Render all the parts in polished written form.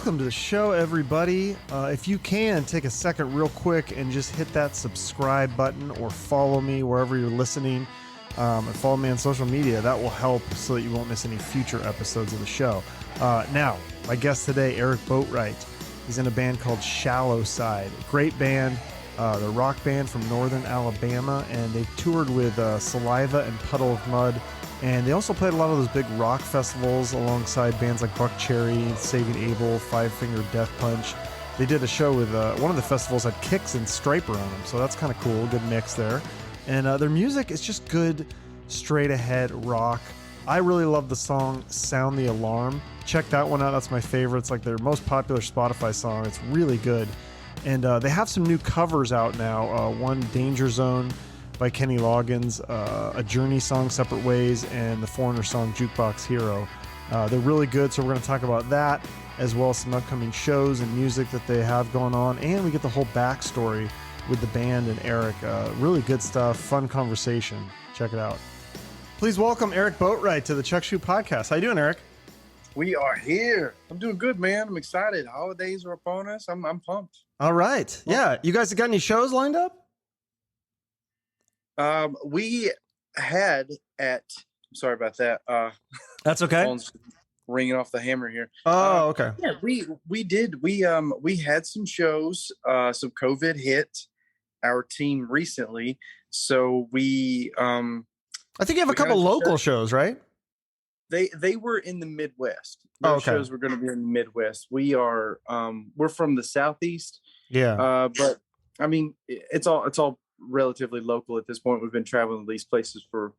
welcome to the show, everybody. If you can, take a second real quick and just hit that subscribe button or follow me wherever you're listening, and follow me on social media. That will help so that you won't miss any future episodes of the show. Now, my guest today, Eric Boatright. He's in a band called Shallow Side. Great band. The rock band from northern Alabama, and they toured with Saliva and Puddle of Mud. And they also played a lot of those big rock festivals alongside bands like Buck Cherry, Saving Abel, Five Finger Death Punch. They did a show with one of the festivals had Kicks and Striper on them, so that's kind of cool. Good mix there. And their music is just good, straight ahead rock. I really love the song Sound the Alarm. Check that one out. That's my favorite. It's like their most popular Spotify song. It's really good. And they have some new covers out now. One, Danger Zone by Kenny Loggins, a Journey song, Separate Ways, and the Foreigner song, Jukebox Hero. They're really good, so we're going to talk about that, as well as some upcoming shows and music that they have going on, and we get the whole backstory with the band and Eric. Really good stuff, fun conversation. Check it out. Please welcome Eric Boatright to the Chuck Shoe Podcast. How you doing, Eric? We are here. I'm doing good, man. I'm excited. Holidays are upon us. I'm pumped. All right. Yeah. You guys have got any shows lined up? We had I'm sorry about that. That's okay. Phone's ringing off the hammer here. Oh, okay. Yeah, we did. We had some shows. Some COVID hit our team recently. So we, I think you have a couple local shows, right? They were in the Midwest. Oh, Those okay. shows were going to be in the Midwest. We are, we're from the Southeast. Yeah. But I mean, it's all relatively local at this point. We've been traveling to these places for,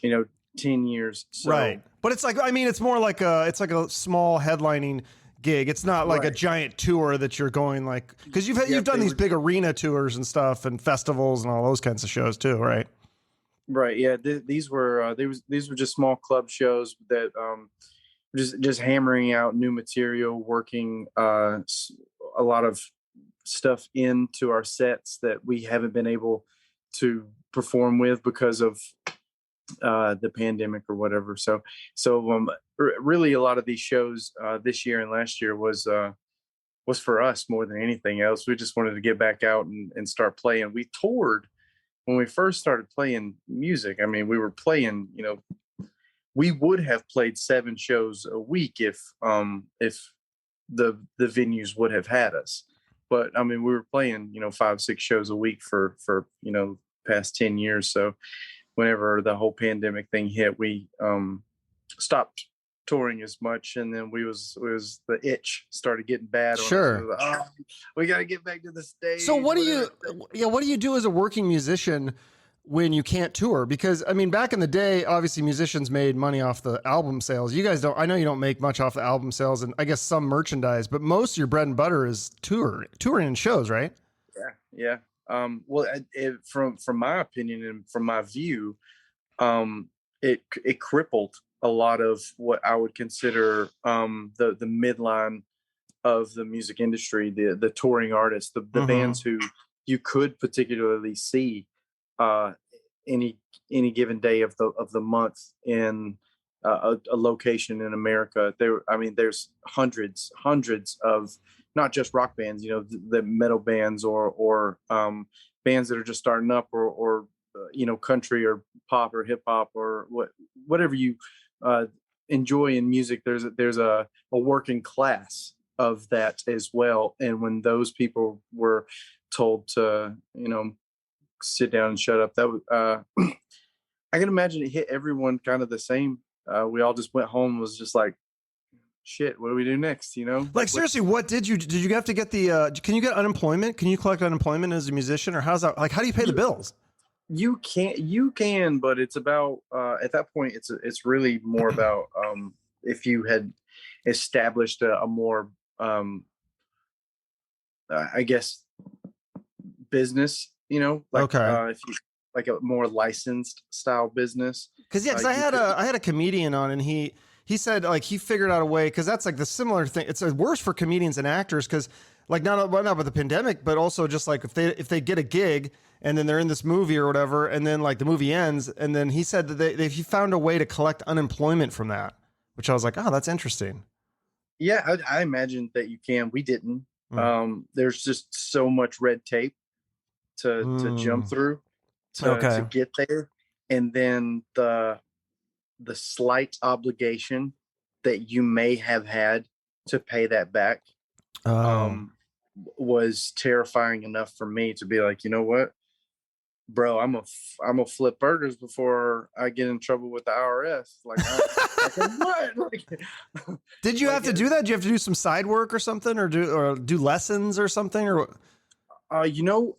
10 years. So. Right. But it's like, I mean, it's more like it's like a small headlining gig. It's not like a giant tour that you're going like, because you've done these big arena tours and stuff and festivals and all those kinds of shows too, right? Right. Yeah. These were just small club shows that just hammering out new material, working a lot of stuff into our sets that we haven't been able to perform with because of the pandemic or whatever. So really a lot of these shows this year and last year was for us more than anything else. We just wanted to get back out and start playing. We toured when we first started playing music. I mean, we were playing, we would have played 7 shows a week if the venues would have had us. But I mean, we were playing, 5-6 shows a week for past 10 years. So whenever the whole pandemic thing hit, we stopped touring as much, and then the itch started getting bad. Sure. We got to get back to the stage. So what do you do as a working musician when you can't tour? Because I mean, back in the day, obviously musicians made money off the album sales. You guys don't. I know you don't make much off the album sales, and I guess some merchandise, but most of your bread and butter is touring and shows, right? Yeah. Well, from my opinion and from my view, it crippled a lot of what I would consider the midline of the music industry, the touring artists, the bands who you could particularly see any given day of the month in a location in America. There's hundreds of not just rock bands, the metal bands or bands that are just starting up or country or pop or hip hop or whatever you enjoy in music. There's a working class of that as well. And when those people were told to, sit down and shut up, that I can imagine it hit everyone kind of the same. We all just went home and was just like, shit, what do we do next? Like seriously, what did you have to get can you get unemployment? Can you collect unemployment as a musician, or how's that? Like, how do you pay the bills? You can, but it's about, at that point, it's really more about, if you had established a more, I guess, business, if you like a more licensed style business. Cause I had a comedian on, and he said like he figured out a way, cause that's like the similar thing. It's worse for comedians and actors. Cause like not with the pandemic, but also just like if they get a gig and then they're in this movie or whatever, and then like the movie ends, and then he said that he found a way to collect unemployment from that, which I was like, oh, that's interesting. Yeah, I imagine that you can. We didn't. Mm. There's just so much red tape to jump Mm. through to Okay. get there, and then the slight obligation that you may have had to pay that back Oh. um was terrifying enough for me to be like, you know what, bro, I'm gonna flip burgers before I get in trouble with the IRS. Like, like what? Did you have Like, to do that? Did you have to do some side work or something, or do lessons or something, or?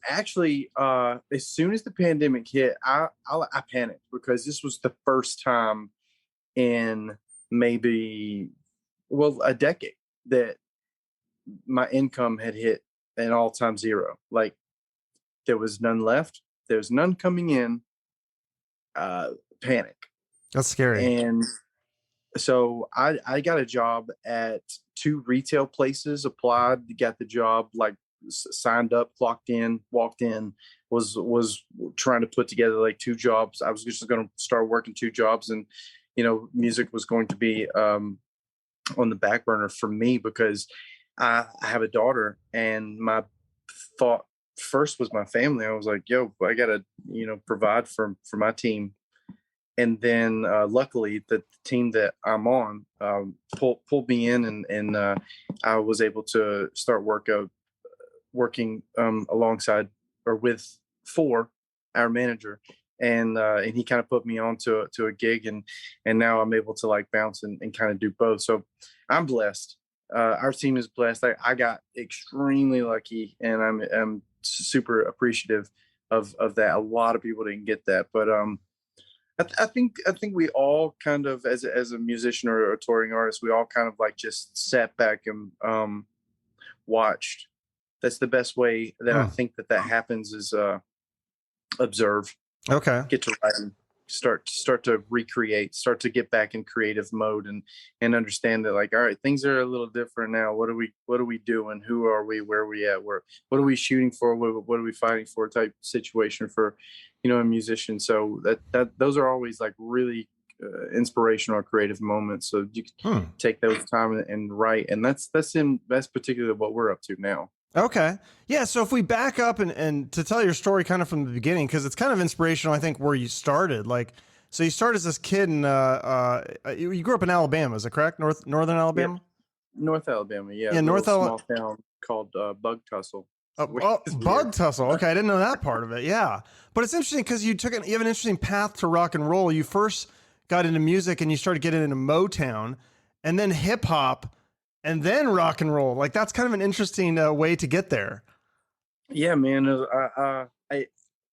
actually, as soon as the pandemic hit, I panicked because this was the first time in maybe, well, a decade that my income had hit an all-time zero. Like, there was none left. There's none coming in. Panic. That's scary. And so I got a job at two retail places, applied, got the job, like signed up, clocked in, walked in, was trying to put together like two jobs. I was just going to start working two jobs, and music was going to be on the back burner for me because I have a daughter, and my thought first was my family. I was like, yo, I gotta provide for my team. And then luckily the team that I'm on pulled me in, and I was able to start working alongside or with for our manager, and he kind of put me on to a gig, and now I'm able to like bounce and kind of do both. So I'm blessed. Our team is blessed. I got extremely lucky, and I'm super appreciative of that. A lot of people didn't get that, but I think we all kind of, as a musician or a touring artist, we all kind of like just sat back and watched. That's the best way that I Hmm. think that happens is observe, Okay. get to writing, start to recreate, start to get back in creative mode, and understand that, like, all right, things are a little different now. What are we doing? Who are we? Where are we at? What are we shooting for? What are we fighting for? Type situation for a musician. So that those are always like really inspirational or creative moments. So you can Hmm. take those time and write, and that's particularly what we're up to now. Okay. Yeah. So if we back up and to tell your story kind of from the beginning, because it's kind of inspirational, I think, where you started. Like, so you started as this kid, and you grew up in Alabama, is that correct? Northern Yep, Alabama. North Alabama. Yeah, Yeah, a little North small Alabama. town called Bug Tussle. Oh, It's weird. bug tussle. Okay, I didn't know that part of it. Yeah, but it's interesting because you have an interesting path to rock and roll. You first got into music and you started getting into Motown, and then hip hop, and then rock and roll. Like that's kind of an interesting way to get there. Yeah, man.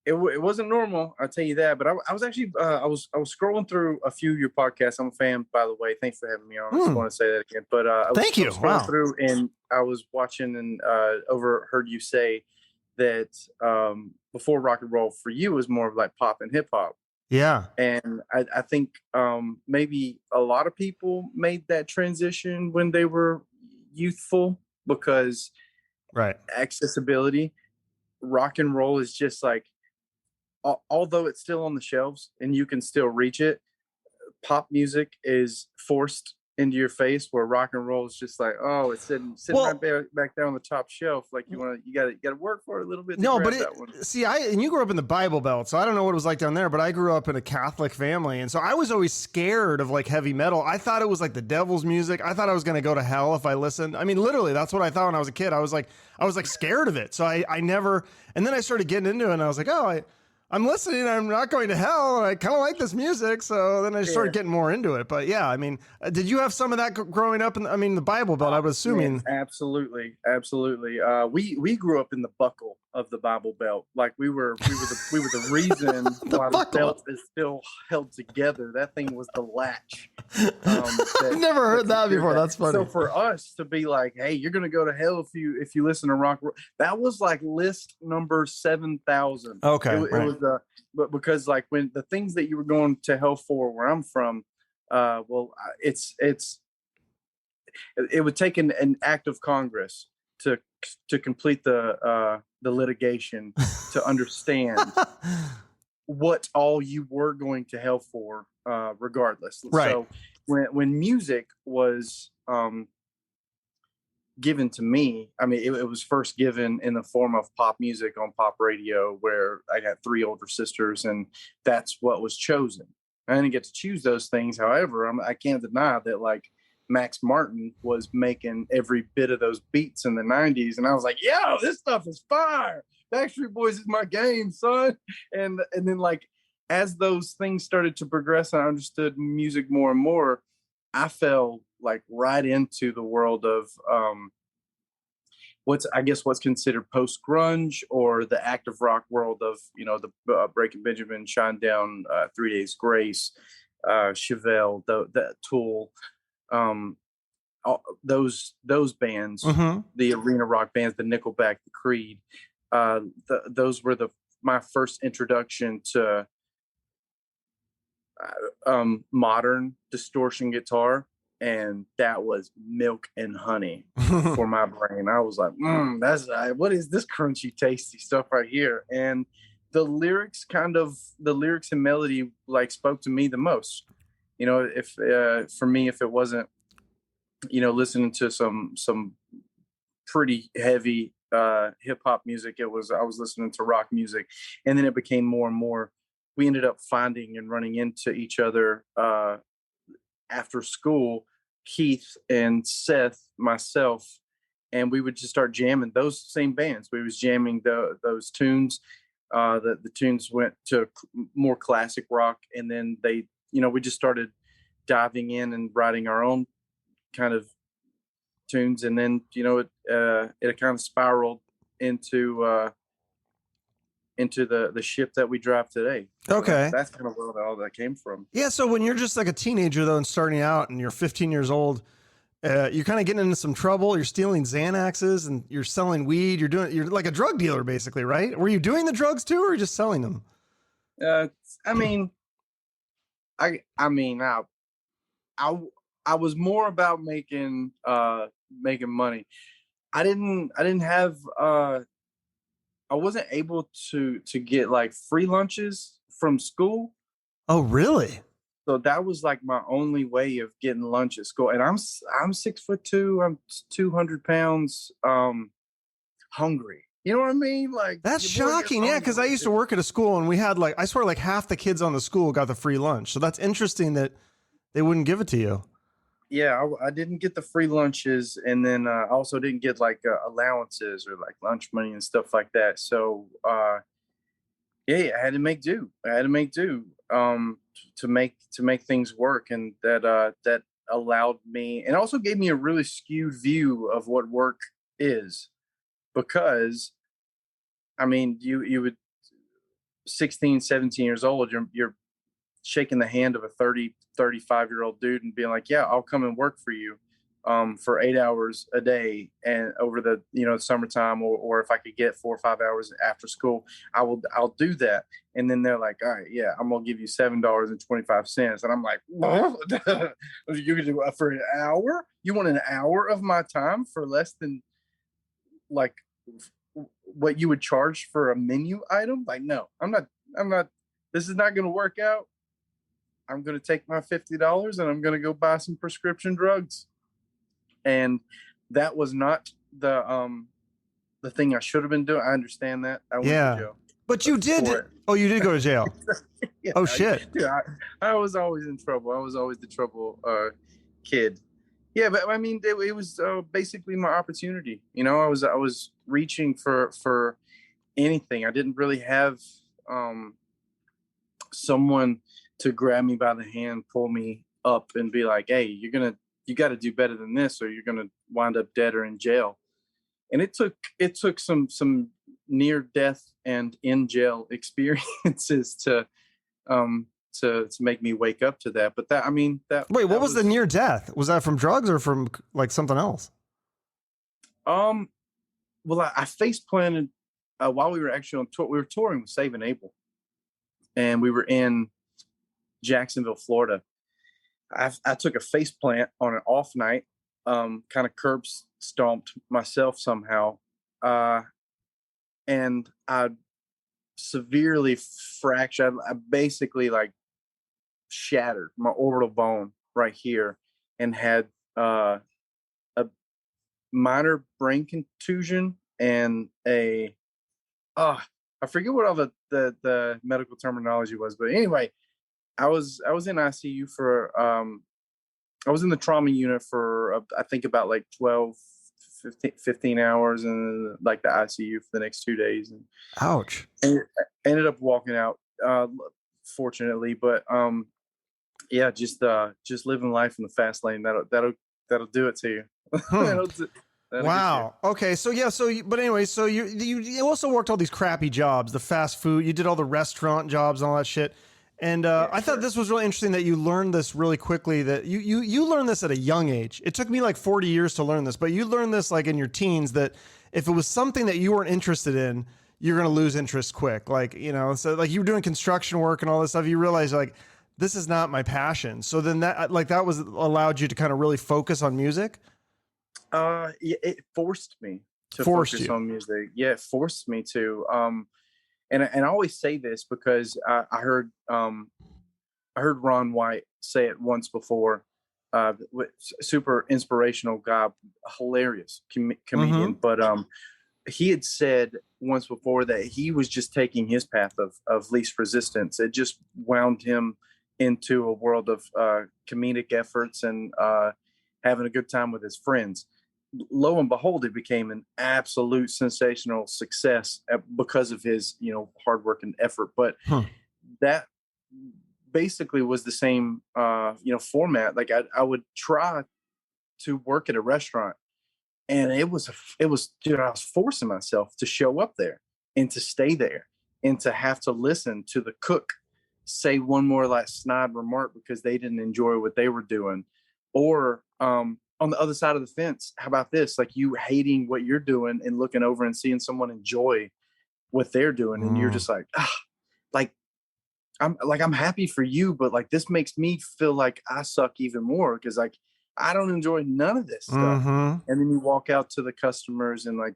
It wasn't normal, I'll tell you that. But I was actually I was scrolling through a few of your podcasts. I'm a fan, by the way. Thanks for having me on. I just Hmm. want to say that again. But Thank I you. was scrolling Wow. through, and I was watching and overheard you say that before rock and roll for you was more of like pop and hip hop. Yeah. And I think maybe a lot of people made that transition when they were youthful because Right. accessibility. Rock and roll is just like, although it's still on the shelves and you can still reach it, pop music is forced into your face, where rock and roll is just like, oh, it's sitting right Well, back there on the top shelf. Like, you gotta work for it a little bit to no, but grab that one. and you grew up in the Bible Belt, so I don't know what it was like down there, but I grew up in a Catholic family, and so I was always scared of like heavy metal. I thought it was like the devil's music. I thought I was going to go to hell if I listened. I mean, literally, that's what I thought when I was a kid. I was like scared of it. So I never, and then I started getting into it, and I was like, oh, I'm listening. I'm not going to hell. And I kind of like this music. So then I started Yeah. getting more into it. But yeah, I mean, did you have some of that growing up? I mean, the Bible Belt, I was Man, assuming. absolutely, absolutely. We grew up in the buckle of the Bible Belt. Like, we were the reason The why the buckle. belt is still held together. That thing was the latch. I've That never that heard that secured before. that. That's So funny. for us to be like, hey, you're gonna go to hell if you listen to rock, that was like list number 7,000. Okay. It Right. was but because like when the things that you were going to hell for, where I'm from, it's it would take an act of Congress to complete the litigation to understand what all you were going to hell for, regardless. Right. So when music was given to me. I mean, it was first given in the form of pop music on pop radio, where I got three older sisters, and that's what was chosen. I didn't get to choose those things. However, I can't deny that like Max Martin was making every bit of those beats in the 90s. And I was like, yo, this stuff is fire. Backstreet Boys is my game, son. And then like as those things started to progress and I understood music more and more, I fell like right into the world of what's considered post grunge, or the active rock world of, you know, the Breaking Benjamin, Shinedown, 3 Days Grace, Chevelle, the Tool, those bands, the arena rock bands, the Nickelback, the Creed. Those were my first introduction to modern distortion guitar, and that was milk and honey for my brain. I was like, that's what is this crunchy, tasty stuff right here? And the lyrics and melody like spoke to me the most. You know, if for me, if it wasn't, you know, listening to some pretty heavy hip hop music, I was listening to rock music, and then it became more and more. We ended up finding and running into each other after school, Keith and Seth, myself, and we would just start jamming those same bands. We was jamming those tunes. The tunes went to more classic rock, and then we just started diving in and writing our own kind of tunes, and then it kind of spiraled into the ship that we drive today. Okay. So that's kind of where all that came from. Yeah. So when you're just like a teenager though, and starting out, and you're 15 years old, you're kind of getting into some trouble. You're stealing Xanaxes and you're selling weed. You're like a drug dealer basically, right? Were you doing the drugs too, or are you just selling them? I was more about making money. I wasn't able to get like free lunches from school. Oh, really? So that was like my only way of getting lunch at school. And I'm 6'2", I'm 200 pounds, hungry. You know what I mean? Like, that's shocking. Yeah, because I used to work at a school, and we had like, I swear, like half the kids on the school got the free lunch. So that's interesting that they wouldn't give it to you. Yeah, I didn't get the free lunches, and then I also didn't get like allowances or like lunch money and stuff like that. So yeah, I had to make do. To make things work, and that allowed me, and also gave me a really skewed view of what work is, because I mean, you would 16, 17 years old, you're shaking the hand of a 30, 35-year-old dude and being like, yeah, I'll come and work for you for 8 hours a day, and over the summertime, or if I could get 4 or 5 hours after school, I'll do that. And then they're like, all right, yeah, I'm gonna give you $7.25. And I'm like, you can do it for an hour? You want an hour of my time for less than like what you would charge for a menu item? Like, no, I'm not, this is not gonna work out. I'm going to take my $50 and I'm going to go buy some prescription drugs. And that was not the thing I should have been doing. I understand that. I went to jail. But you did. Oh, you did go to jail. Yeah, oh, shit. I was always in trouble. I was always the trouble kid. Yeah, but I mean, it was basically my opportunity. You know, I was reaching for anything. I didn't really have someone to grab me by the hand, pull me up, and be like, hey, you got to do better than this, or you're going to wind up dead or in jail. And it took some near death and in jail experiences to make me wake up to that. But wait, what was the near death? Was that from drugs or from like something else? Well, I face planted while we were actually on tour. We were touring with Save and Able, and we were in Jacksonville, Florida. I took a face plant on an off night, kind of curb stomped myself somehow, and I severely fractured. I basically like shattered my orbital bone right here, and had a minor brain contusion and a I forget what all the medical terminology was, but anyway, I was in ICU for I was in the trauma unit for I think about like 12, 15 hours, and like the ICU for the next 2 days. And Ouch. ended up walking out, fortunately, but yeah, just living life in the fast lane. That'll do it to you. that'll do, that'll Wow. Okay. So yeah. But anyway, so you also worked all these crappy jobs, the fast food. You did all the restaurant jobs and all that shit. And I thought this was really interesting that you learned this really quickly. That you learned this at a young age. It took me like 40 years to learn this, but you learned this like in your teens. That if it was something that you weren't interested in, you're gonna lose interest quick. Like so like you were doing construction work and all this stuff. You realize like this is not my passion. So then that was allowed you to kind of really focus on music. Yeah, it forced me to Forced on music. Yeah, it forced me to. And I always say this because I heard Ron White say it once before. Super inspirational guy, hilarious comedian. But he had said once before that he was just taking his path of least resistance. It just wound him into a world of comedic efforts and having a good time with his friends. Lo and behold, it became an absolute sensational success because of his, hard work and effort. But that basically was the same, format. Like I would try to work at a restaurant, and it was, dude, I was forcing myself to show up there and to stay there and to have to listen to the cook say one more like snide remark because they didn't enjoy what they were doing, or, on the other side of the fence, how about this? Like you hating what you're doing and looking over and seeing someone enjoy what they're doing. And you're just like, I'm happy for you, but like, this makes me feel like I suck even more. Cause like, I don't enjoy none of this stuff. And then you walk out to the customers and like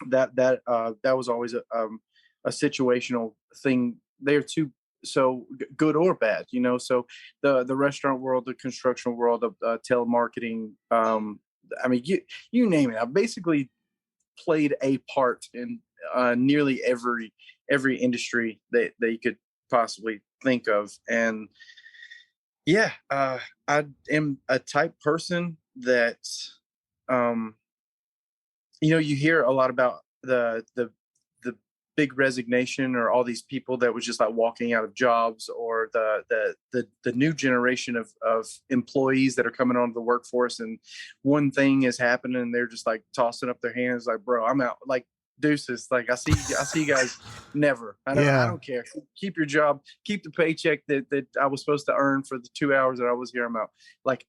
that was always a situational thing there too. So good or bad, so the restaurant world, the construction world, of telemarketing, I mean, you name it. I basically played a part in nearly every industry that you could possibly think of. And yeah, I am a type person that you hear a lot about the big resignation, or all these people that was just like walking out of jobs, or the new generation of employees that are coming onto the workforce, and one thing is happening and they're just like tossing up their hands like, bro, I'm out, like deuces, like I see you guys never. I don't care. Keep your job, keep the paycheck that I was supposed to earn for the 2 hours that I was here. I'm out. Like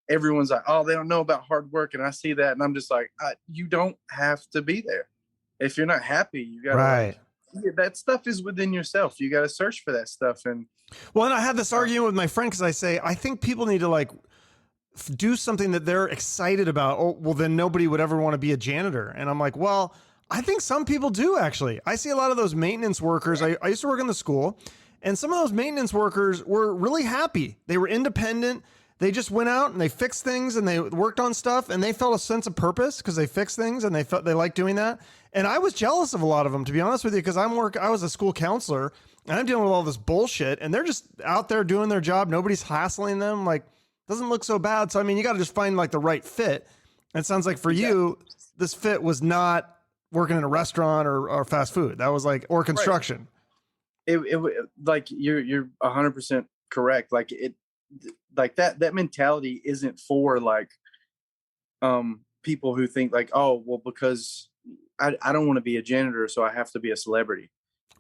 everyone's like, oh, they don't know about hard work, and I see that, and I'm just like, you don't have to be there. If you're not happy, you gotta that stuff is within yourself. You gotta search for that stuff. And I had this argument with my friend because I think people need to like do something that they're excited about. Oh, well, then nobody would ever want to be a janitor. And I'm like, well, I think some people do actually. I see a lot of those maintenance workers. I used to work in the school, and some of those maintenance workers were really happy. They were independent. They just went out and they fixed things and they worked on stuff, and they felt a sense of purpose because they fixed things and they felt they liked doing that. And I was jealous of a lot of them, to be honest with you, because I was a school counselor and I'm dealing with all this bullshit, and they're just out there doing their job. Nobody's hassling them. Like, doesn't look so bad. So, I mean, you got to just find like the right fit. And it sounds like for you, this fit was not working in a restaurant or fast food. That was like, or construction. Right. It like you're 100% correct. Like like that mentality isn't for like people who think like, oh, well, because I don't want to be a janitor, so I have to be a celebrity.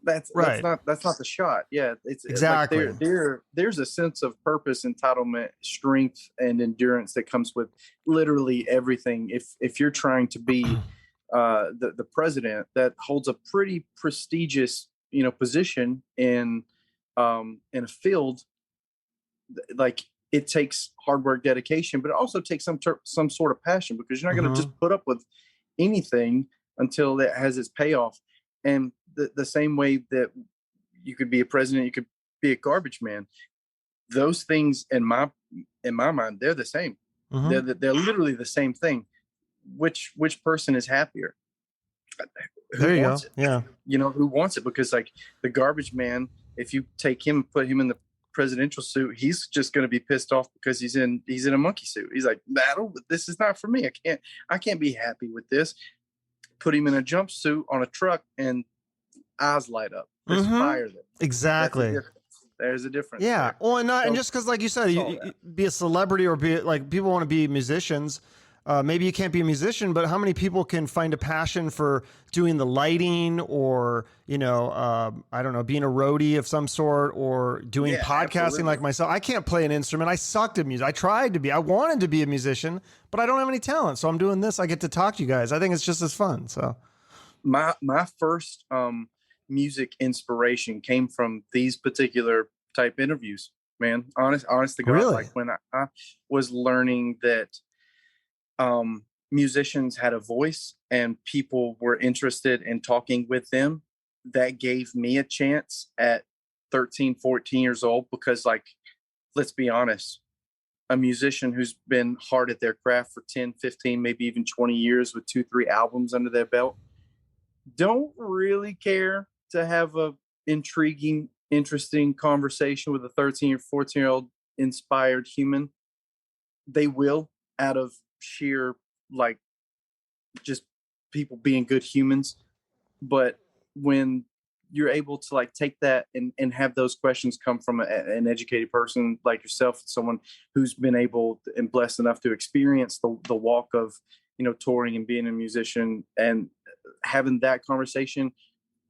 That's not the shot. Yeah, it's exactly. Like there's a sense of purpose, entitlement, strength, and endurance that comes with literally everything. If you're trying to be the president, that holds a pretty prestigious position in a field, like it takes hard work, dedication, but it also takes some sort of passion, because you're not going to just put up with anything until it has its payoff. And the same way that you could be a president, you could be a garbage man. Those things in my mind, they're the same. They're literally the same thing. which person is happier? There Who you go. wants it? Yeah. Who wants it? Because like the garbage man, if you take him and put him in the presidential suit, he's just going to be pissed off because he's in a monkey suit. He's like, this is not for me. I can't be happy with this. Put him in a jumpsuit on a truck and eyes light up. There's fire there. Exactly. There's a difference. Yeah. There. Well, and just because, like you said, you be a celebrity or be like people want to be musicians. Maybe you can't be a musician, but how many people can find a passion for doing the lighting or, I don't know, being a roadie of some sort or doing podcasting absolutely. Like myself. I can't play an instrument. I sucked at music. I wanted to be a musician, but I don't have any talent. So I'm doing this. I get to talk to you guys. I think it's just as fun. So my first music inspiration came from these particular type interviews, man. Honest to God. Really? Like when I was learning that musicians had a voice and people were interested in talking with them, that gave me a chance at 13, 14 years old, because like, let's be honest, a musician who's been hard at their craft for 10, 15, maybe even 20 years with 2-3 albums under their belt, don't really care to have a intriguing, interesting conversation with a 13 or 14-year-old inspired human. They will, out of sheer like just people being good humans. But when you're able to like take that and have those questions come from an educated person like yourself, someone who's been able and blessed enough to experience the walk of touring and being a musician, and having that conversation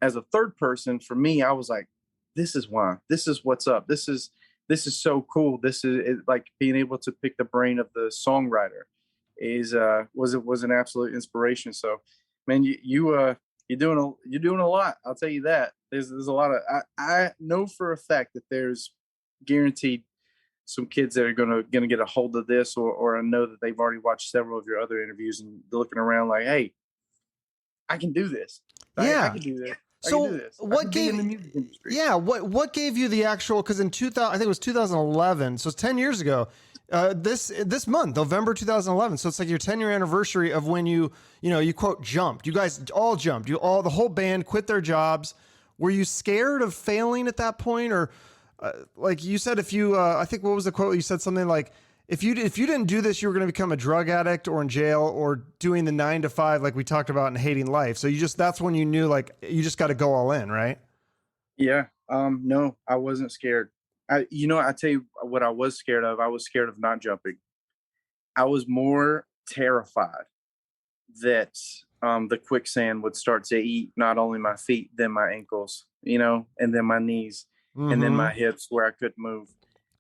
as a third person, for me, I was like, this is why, this is what's up, this is so cool. This is like being able to pick the brain of the songwriter was an absolute inspiration. So man, you're doing a lot. I'll tell you that. There's a lot of, I know for a fact that there's guaranteed some kids that are gonna get a hold of this, or I know that they've already watched several of your other interviews and they're looking around like, hey, I can do this. Yeah. I can do this. So what gave what gave you the actual, because in 2000, I think it was 2011, so it's 10 years ago, this month, November 2011, so it's like your 10-year anniversary of when you quote jumped. You guys all jumped. The whole band quit their jobs. Were you scared of failing at that point? Or like you said, if you I think, what was the quote? You said something like, if you didn't do this, you were going to become a drug addict or in jail or doing the 9 to 5, like we talked about, and hating life. So that's when you knew, like, you just got to go all in, right? Yeah. No, I wasn't scared. I tell you what I was scared of. I was scared of not jumping. I was more terrified that the quicksand would start to eat not only my feet, then my ankles, and then my knees, and then my hips where I couldn't move.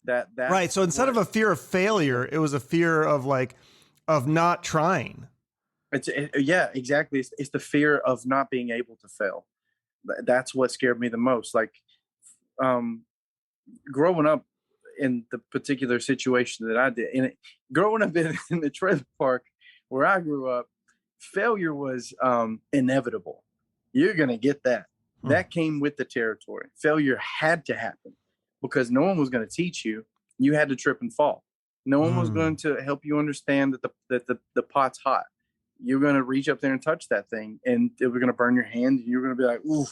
That right. So instead of a fear of failure, it was a fear of not trying. Yeah, exactly. It's the fear of not being able to fail. That's what scared me the most. Like, growing up in the particular situation that I did, and growing up in the trailer park where I grew up, failure was inevitable. You're going to get that. That came with the territory. Failure had to happen because no one was going to teach you. You had to trip and fall. No one was going to help you understand that the pot's hot. You're going to reach up there and touch that thing, and it was going to burn your hand. And you're going to be like, ooh,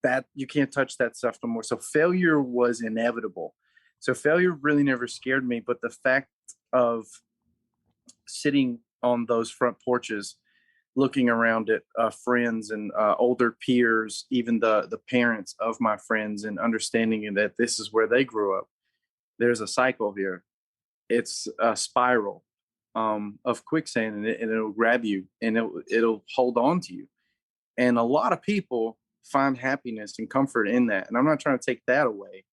that you can't touch that stuff no more. So failure was inevitable. So failure really never scared me. But the fact of sitting on those front porches, looking around at friends and older peers, even the parents of my friends, and understanding that this is where they grew up. There's a cycle here. It's a spiral of quicksand, and it'll grab you, and it'll hold on to you. And a lot of people find happiness and comfort in that. And I'm not trying to take that away,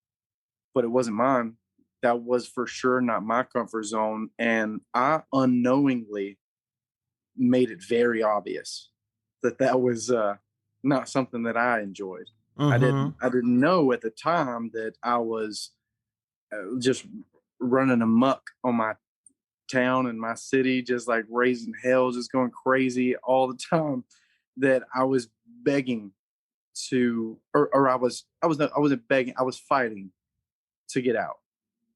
but it wasn't mine. That was for sure not my comfort zone. And I unknowingly made it very obvious that was not something that I enjoyed. I didn't know at the time that I was just running amok on my town and my city, just like raising hell, just going crazy all the time, that I was begging to, or I wasn't begging, I was fighting to get out,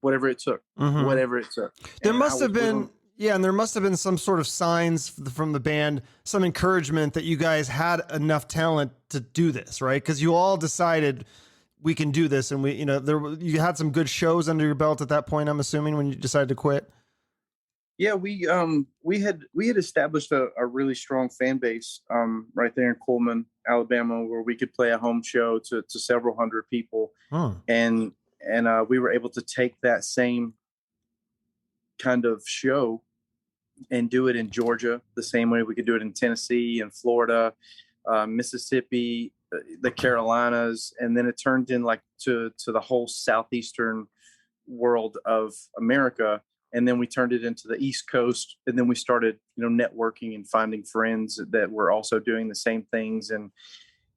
whatever it took, whatever it took. There must have been, Yeah, and there must have been some sort of signs from the band, some encouragement that you guys had enough talent to do this, right? Because you all decided we can do this, and you had some good shows under your belt at that point. I'm assuming when you decided to quit. Yeah, we had established a really strong fan base right there in Coleman, Alabama, where we could play a home show to several hundred people, and we were able to take that same kind of show and do it in Georgia the same way we could do it in Tennessee and Florida, Mississippi, the Carolinas, and then it turned in like to the whole southeastern world of America. And then we turned it into the East Coast, and then we started, networking and finding friends that were also doing the same things, and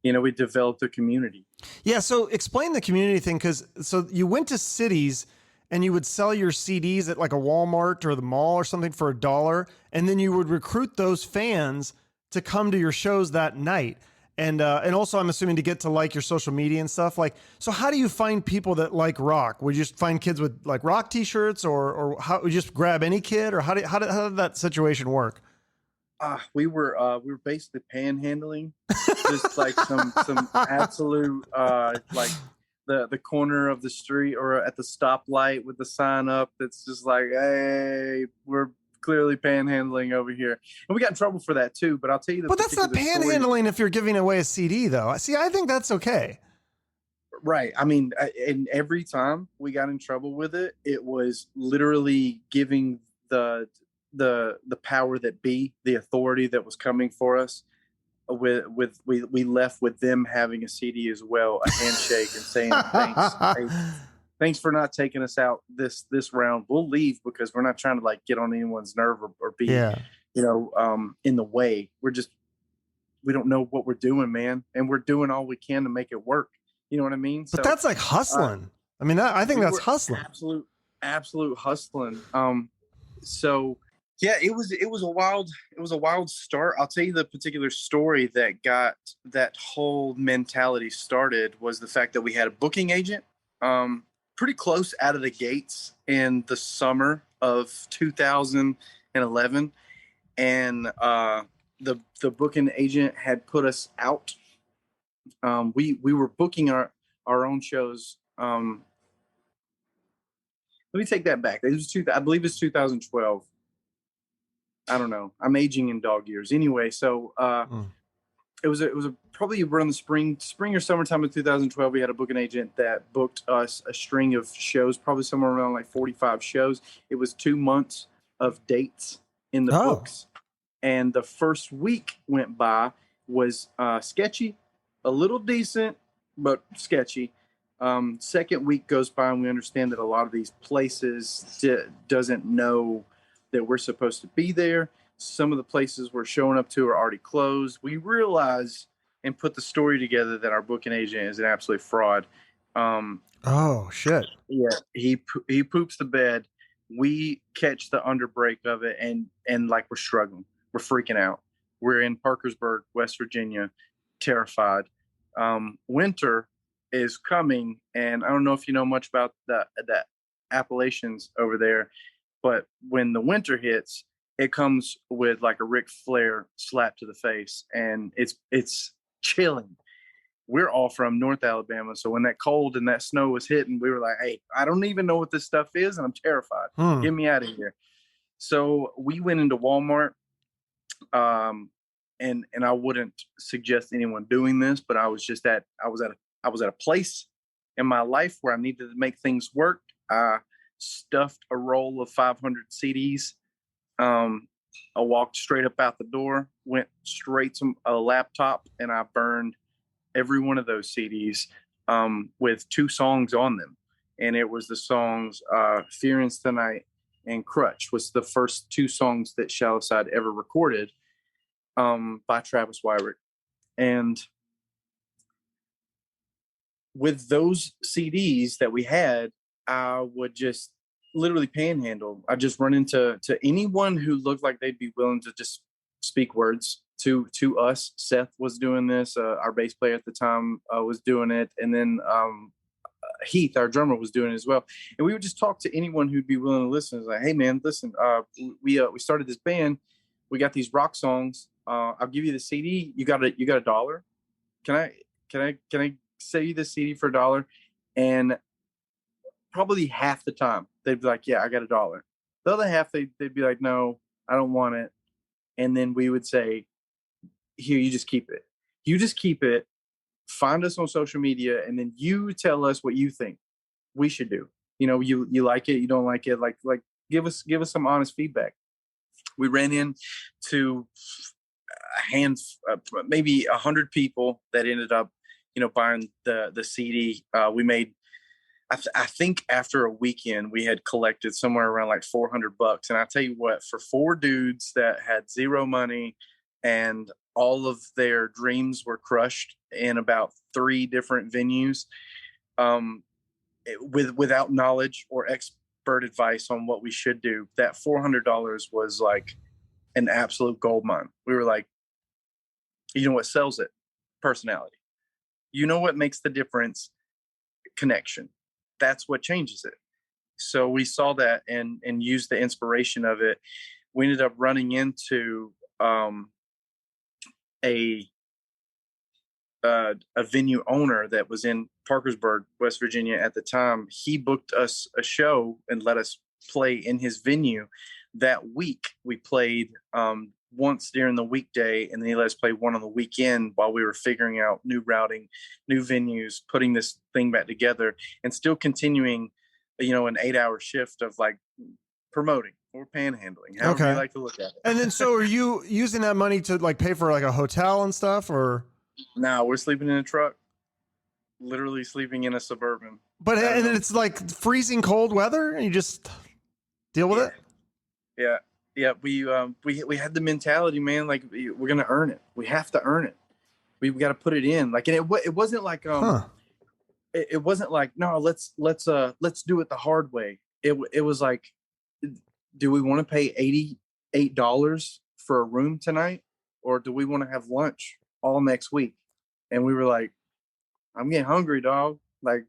we developed a community. Yeah, so explain the community thing, because so you went to cities and you would sell your CDs at like a Walmart or the mall or something for $1, and then you would recruit those fans to come to your shows that night. And also, I'm assuming to get to like your social media and stuff. Like, so how do you find people that like rock? Would you just find kids with like rock T-shirts, or how would you just grab any kid, or how did that situation work? We were basically panhandling, just like some absolute like the corner of the street or at the stoplight with the sign up that's just like, hey, we're clearly panhandling over here, and we got in trouble for that too. But I'll tell you But that's not panhandling if you're giving away a CD, though. See, I think that's okay. Right. I mean, and every time we got in trouble with it, it was literally giving the power that be, the authority that was coming for us. We left with them having a CD as well, a handshake, and saying thanks. Thanks for not taking us out this round. We'll leave because we're not trying to like get on anyone's nerve or be, in the way. We don't know what we're doing, man. And we're doing all we can to make it work. You know what I mean? But that's like hustling. I mean, I think that's hustling. Absolute hustling. So yeah, it was a wild start. I'll tell you the particular story that got that whole mentality started was the fact that we had a booking agent. Pretty close out of the gates in the summer of 2011, and the booking agent had put us out. We were booking our own shows. Let me take that back. It was I believe it's 2012. I don't know. I'm aging in dog years. Anyway, so it was probably around the spring or summertime of 2012. We had a booking agent that booked us a string of shows, probably somewhere around like 45 shows. It was 2 months of dates in the books, and the first week went by was sketchy, a little decent, but sketchy. Second week goes by, and we understand that a lot of these places doesn't know that we're supposed to be there. Some of the places we're showing up to are already closed. We realize and put the story together that our booking agent is an absolute fraud. Oh shit! Yeah, he poops the bed. We catch the underbreak of it, and like we're struggling, we're freaking out. We're in Parkersburg, West Virginia, terrified. Winter is coming, and I don't know if you know much about the Appalachians over there, but when the winter hits, it comes with like a Ric Flair slap to the face, and it's chilling. We're all from North Alabama, so when that cold and that snow was hitting, we were like, hey, I don't even know what this stuff is, and I'm terrified. Get me out of here. So we went into Walmart, and I wouldn't suggest anyone doing this, but I was at a place in my life where I needed to make things work. I stuffed a roll of 500 CDs. I walked straight up out the door, went straight to a laptop, and I burned every one of those CDs with 2 songs on them. And it was the songs Fear and Tonight and Crutch was the first 2 songs that Shallow Side ever recorded by Travis Wyrick. And with those CDs that we had, I would just literally panhandle. I just run into anyone who looked like they'd be willing to just speak words to us. Seth was doing this. Our bass player at the time was doing it. And then Heath, our drummer, was doing it as well. And we would just talk to anyone who'd be willing to listen. It's like, hey man, listen, we started this band. We got these rock songs. I'll give you the CD. You got a dollar. Can I sell you the CD for $1? And probably half the time they'd be like, yeah, I got $1. The other half they'd be like, no, I don't want it. And then we would say, here, you just keep it. You just keep it. Find us on social media, and then you tell us what you think we should do. You know, you like it, you don't like it. Like give us some honest feedback. We ran into maybe 100 people that ended up, you know, buying the CD. We made, I think after a weekend, we had collected somewhere around like $400. And I tell you what, for 4 dudes that had zero money and all of their dreams were crushed in about 3 different venues, without knowledge or expert advice on what we should do, that $400 was like an absolute gold mine. We were like, you know what sells it? Personality. You know what makes the difference? Connection. That's what changes it. So we saw that and used the inspiration of it. We ended up running into a venue owner that was in Parkersburg, West Virginia at the time. He booked us a show and let us play in his venue. That week we played once during the weekday, and then he let us play one on the weekend while we were figuring out new routing, new venues, putting this thing back together, and still continuing, you know, an 8-hour shift of like promoting or panhandling, however you like to look at it. And then, so are you using that money to like pay for like a hotel and stuff, or? No, we're sleeping in a truck, literally sleeping in a Suburban. But and then it's like freezing cold weather, and you just deal with it. Yeah. We had the mentality, man. Like, we're gonna earn it. We have to earn it. We've got to put it in. Like, and it wasn't like it wasn't like, no, let's do it the hard way. It was like, do we want to pay $88 for a room tonight, or do we want to have lunch all next week? And we were like, I'm getting hungry, dog. Like,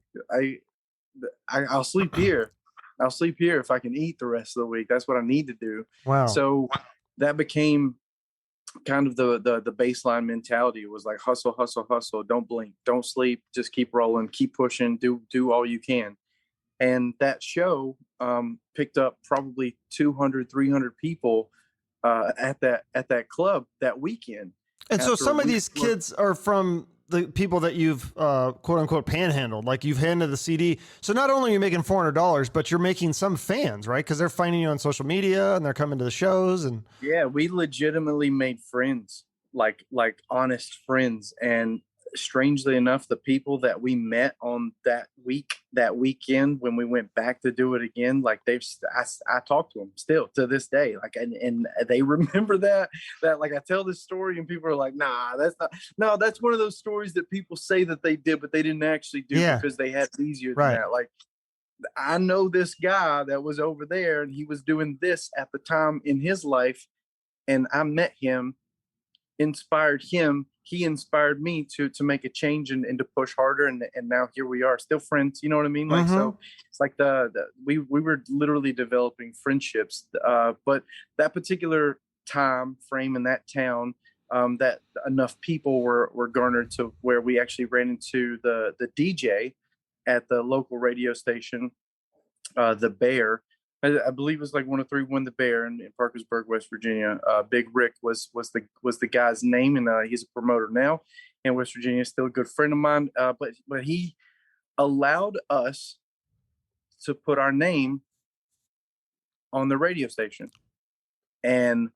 I'll sleep here. I'll sleep here if I can eat the rest of the week. That's what I need to do. Wow. So that became kind of the baseline mentality. It was like hustle, hustle, hustle. Don't blink, don't sleep, just keep rolling, keep pushing, do all you can. And that show picked up probably 200, 300 people at that club that weekend. And so some of these kids are from the people that you've quote unquote panhandled, like you've handed the CD. So not only are you making $400, but you're making some fans, right? Because they're finding you on social media and they're coming to the shows. And yeah, we legitimately made friends, like honest friends. And strangely enough, the people that we met on that weekend when we went back to do it again, like I talk to them still to this day, like, and they remember that like I tell this story and people are like, nah, that's one of those stories that people say that they did but they didn't actually do because they had it easier than that. Like, I know this guy that was over there and he was doing this at the time in his life, and I met him, inspired him, he inspired me to make a change and to push harder, and now here we are, still friends, you know what I mean? Like, so it's like we were literally developing friendships, but that particular time frame in that town, that enough people were garnered to where we actually ran into the DJ at the local radio station, the Bear. I believe it was like 103.1 The Bear in Parkersburg, West Virginia. Big Rick was the guy's name, and he's a promoter now in West Virginia. Still a good friend of mine. But he allowed us to put our name on the radio station, and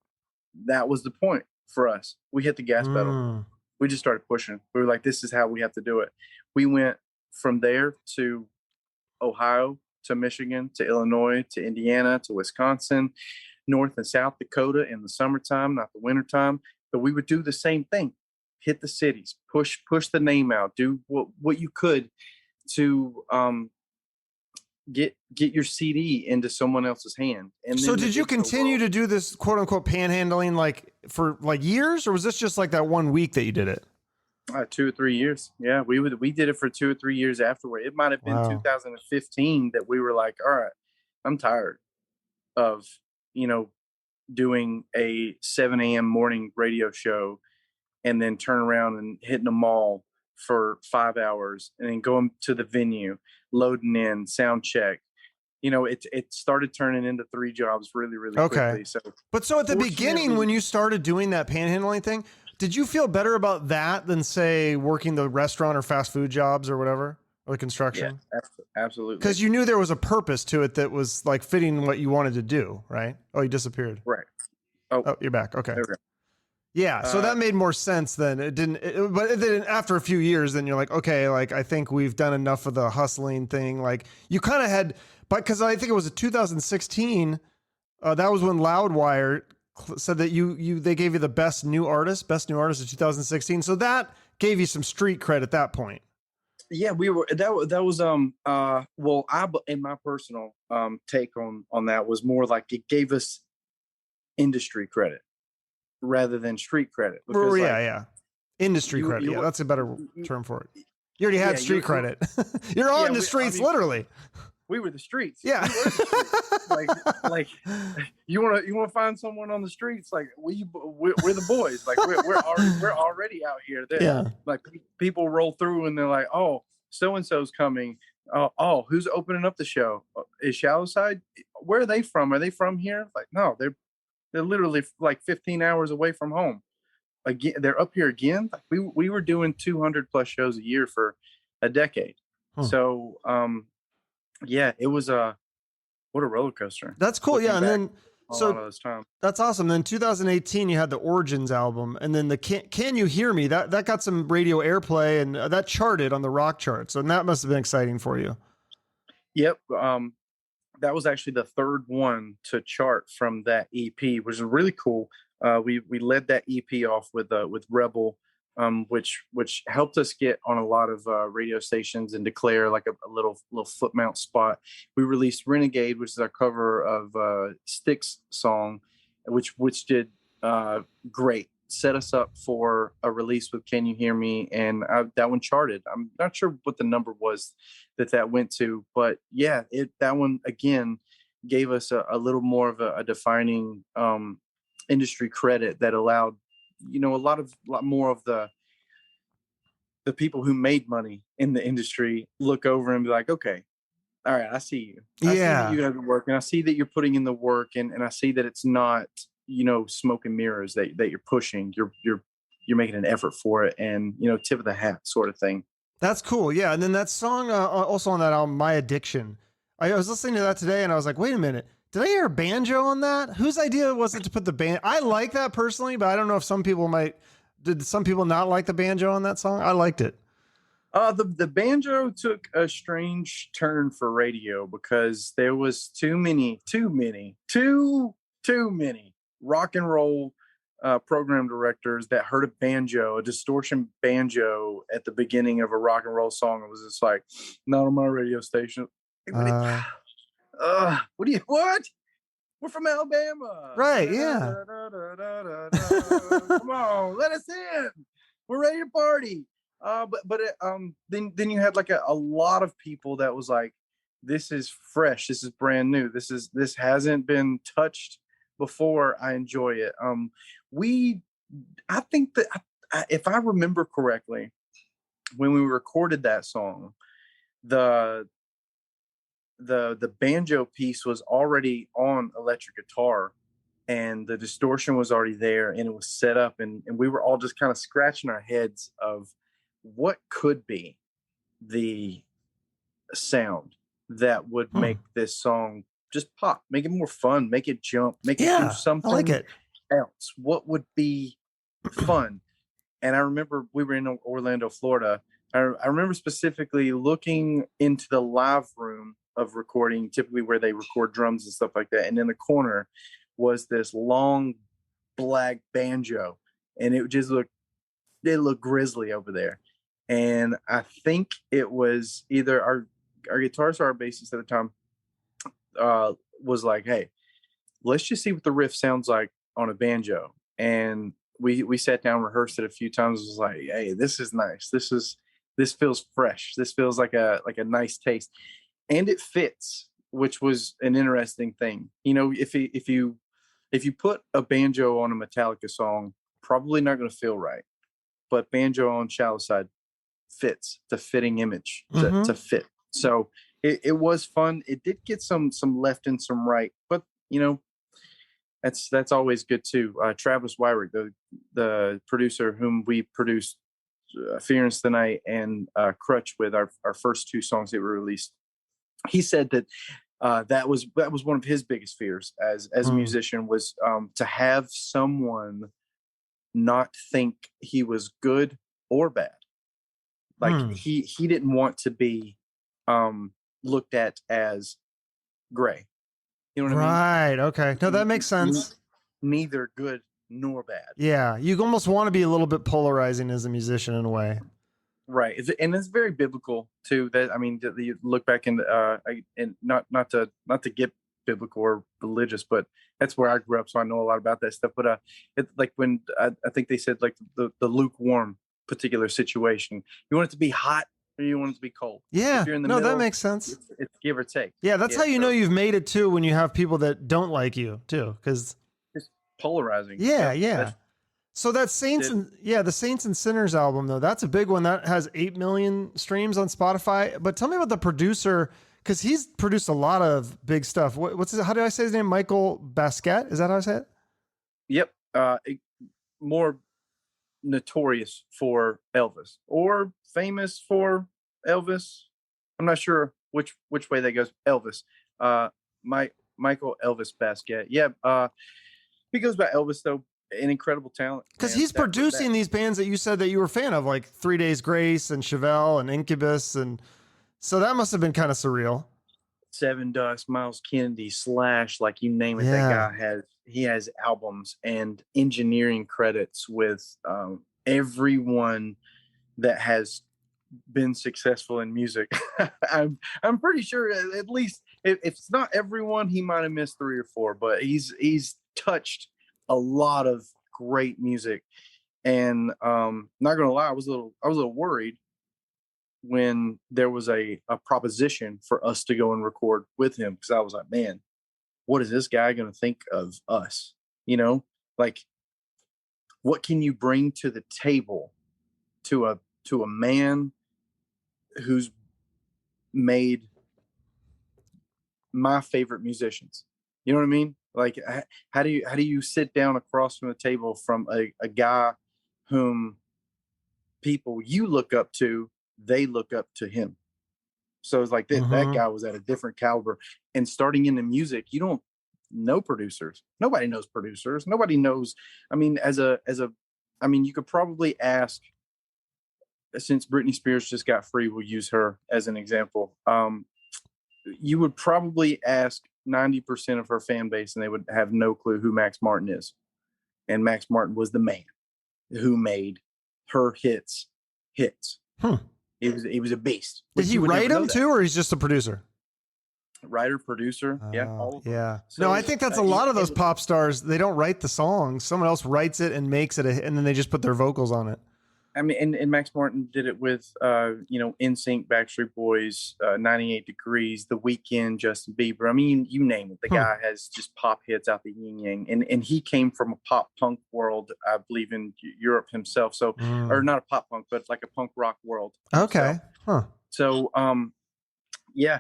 that was the point for us. We hit the gas pedal. We just started pushing. We were like, this is how we have to do it. We went from there to Ohio, to Michigan, to Illinois, to Indiana, to Wisconsin, North and South Dakota in the summertime, not the wintertime. But we would do the same thing. Hit the cities, push the name out, do what you could to get your CD into someone else's hand. And so did you continue to do this quote unquote panhandling like for like years, or was this just like that one week that you did it? 2 or 3 years. Yeah, we did it for 2 or 3 years afterward. It might have been Wow. 2015 that we were like, all right, I'm tired of, you know, doing a 7 a.m. morning radio show and then turn around and hitting a mall for 5 hours and then going to the venue, loading in, sound check. It started turning into three jobs really, really Okay. quickly. So But so at the beginning, fortunately, when you started doing that panhandling thing, did you feel better about that than say working the restaurant or fast food jobs or whatever, or the yeah, construction? absolutely. Because you knew there was a purpose to it that was like fitting what you wanted to do, right? Oh, you disappeared. Right. Oh, Oh, you're back. Okay. there we go. Yeah, so Uh, that made more sense than it didn't. But then after a few years, then you're like, okay, like I think we've done enough of the hustling thing. Like you kind of had, but because I think it was 2016, that was when Loudwire said that they gave you the best new artist of 2016. So that gave you some street cred at that point. yeah, we were that was well, I in my personal take on that was more like it gave us industry credit rather than street credit Well, because yeah, like yeah. Industry you credit. you Yeah, were that's a better you, term for it. You already yeah had you street credit. You're yeah on the I streets, mean literally. we were the streets. Yeah. We were the streets. Like you want to find someone on the streets. Like we're the boys. Like we're already out here. That Yeah. like people roll through and they're like, oh, so and so's coming. Oh, who's opening up the show? Is Shallow Side? Where are they from? Are they from here? Like no, they're literally like 15 hours away from home. Again, they're up here again. Like, we were doing 200 plus shows a year for a decade. Huh. So yeah, it was what a roller coaster. That's cool. Looking Yeah. And back then, a lot of so this time. that's awesome. Then 2018, you had the Origins album, and then the Can You Hear Me? That got some radio airplay, and that charted on the rock charts. And that must have been exciting for you. Yep. That was actually the third one to chart from that EP, which is really cool. We led that EP off with Rebel, which helped us get on a lot of radio stations and declare like a little foot mount spot. We released Renegade, which is our cover of Styx song, which did great. Set us up for a release with Can You Hear Me, and that one charted. I'm not sure what the number was that went to, but yeah, that one again gave us a little more of a defining industry credit that allowed a lot more of the people who made money in the industry look over and be like, okay, all right, I see you. I see that Yeah. you guys are working. I see that you're putting in the work, and I see that it's not smoke and mirrors that you're pushing. You're making an effort for it, and tip of the hat sort of thing. That's cool. Yeah. And then that song, also on that album, My Addiction. I was listening to that today and I was like, wait a minute. Did I hear banjo on that? Whose idea was it to put the band? I like that personally, but I don't know if did some people not like the banjo on that song? I liked it. The banjo took a strange turn for radio because there was too many rock and roll program directors that heard a distortion banjo at the beginning of a rock and roll song. It was just like, not on my radio station. Uh, What? We're from Alabama. right. Yeah. Come on, let us in. We're ready to party. Then you had like a lot of people that was like, this is fresh. This is brand new. This hasn't been touched before. I enjoy it. I think that if I remember correctly, when we recorded that song, the banjo piece was already on electric guitar and the distortion was already there and it was set up, and we were all just kind of scratching our heads of what could be the sound that would make this song just pop, make it more fun, make it jump, make it do something I like it. else. What would be fun? And I remember we were in Orlando, Florida. I remember specifically looking into the live room of recording, typically where they record drums and stuff like that. And in the corner was this long black banjo, and it looked grisly over there. And I think it was either our guitarist or our bassist at the time was like, hey, let's just see what the riff sounds like on a banjo. And we sat down, rehearsed it a few times. It was like, hey, this is nice. This feels fresh. This feels like a nice taste, and it fits, which was an interesting thing. You know, if you put a banjo on a Metallica song, probably not going to feel right. But banjo on Shallow Side fits, the fitting image to fit. So it was fun. It did get some left and some right, but you know, that's always good too. Travis Wyrick, the producer whom we produced Fearance the Night and Crutch with, our first two songs that were released, he said that that was one of his biggest fears as a musician, was to have someone not think he was good or bad. Like he didn't want to be looked at as gray. You know what I mean? Right. Okay. No, that makes sense. Neither good nor bad. Yeah. You almost want to be a little bit polarizing as a musician in a way. Right. And it's very biblical too. That, I mean, you look back and not to get biblical or religious, but that's where I grew up, so I know a lot about that stuff. But it's like when I think they said like the lukewarm particular situation. You want it to be hot or you want it to be cold? Yeah. If you're in the middle, that middle, makes sense. It's give or take. Yeah, that's how you know you've made it too, when you have people that don't like you too, because it's polarizing. Yeah. So that the Saints and Sinners album though, that's a big one that has 8 million streams on Spotify. But tell me about the producer, because he's produced a lot of big stuff. How do I say his name? Michael Baskette? Is that how I say it? Yep. More notorious for Elvis or famous for Elvis. I'm not sure which way that goes. Elvis. Michael Elvis Baskette. Yeah. He goes by Elvis though. An incredible talent. Because he's producing these bands that you said that you were a fan of, like 3 Days Grace and Chevelle and Incubus, and so that must have been kind of surreal. Seven Dust, Miles Kennedy, Slash, like you name it. Yeah. That guy has albums and engineering credits with everyone that has been successful in music. I'm pretty sure at least if it's not everyone, he might have missed 3 or 4, but he's touched a lot of great music. And not gonna lie, I was a little worried when there was a proposition for us to go and record with him, because I was like, man, what is this guy gonna think of us? You know, like, what can you bring to the table to a man who's made my favorite musicians? You know what I mean? Like, how do you sit down across from the table from a guy whom people you look up to, they look up to him. So it's like that guy was at a different caliber. And starting into music, you don't know producers. Nobody knows producers. Nobody knows. I mean, you could probably ask, since Britney Spears just got free, we'll use her as an example. You would probably ask 90% of her fan base and they would have no clue who Max Martin is. And Max Martin was the man who made her hits. He was a beast. Did he write them too, or he's just a producer? Writer, producer, all of them. Yeah. So, no, I think that's a lot of those pop stars. They don't write the songs. Someone else writes it and makes it, and then they just put their vocals on it. I mean, and Max Martin did it with, NSYNC, Backstreet Boys, 98 Degrees, The Weeknd, Justin Bieber. I mean, you name it. The guy has just pop hits out the yin yang. And he came from a pop punk world, I believe, in Europe himself. So, or not a pop punk, but like a punk rock world. Okay. So, yeah,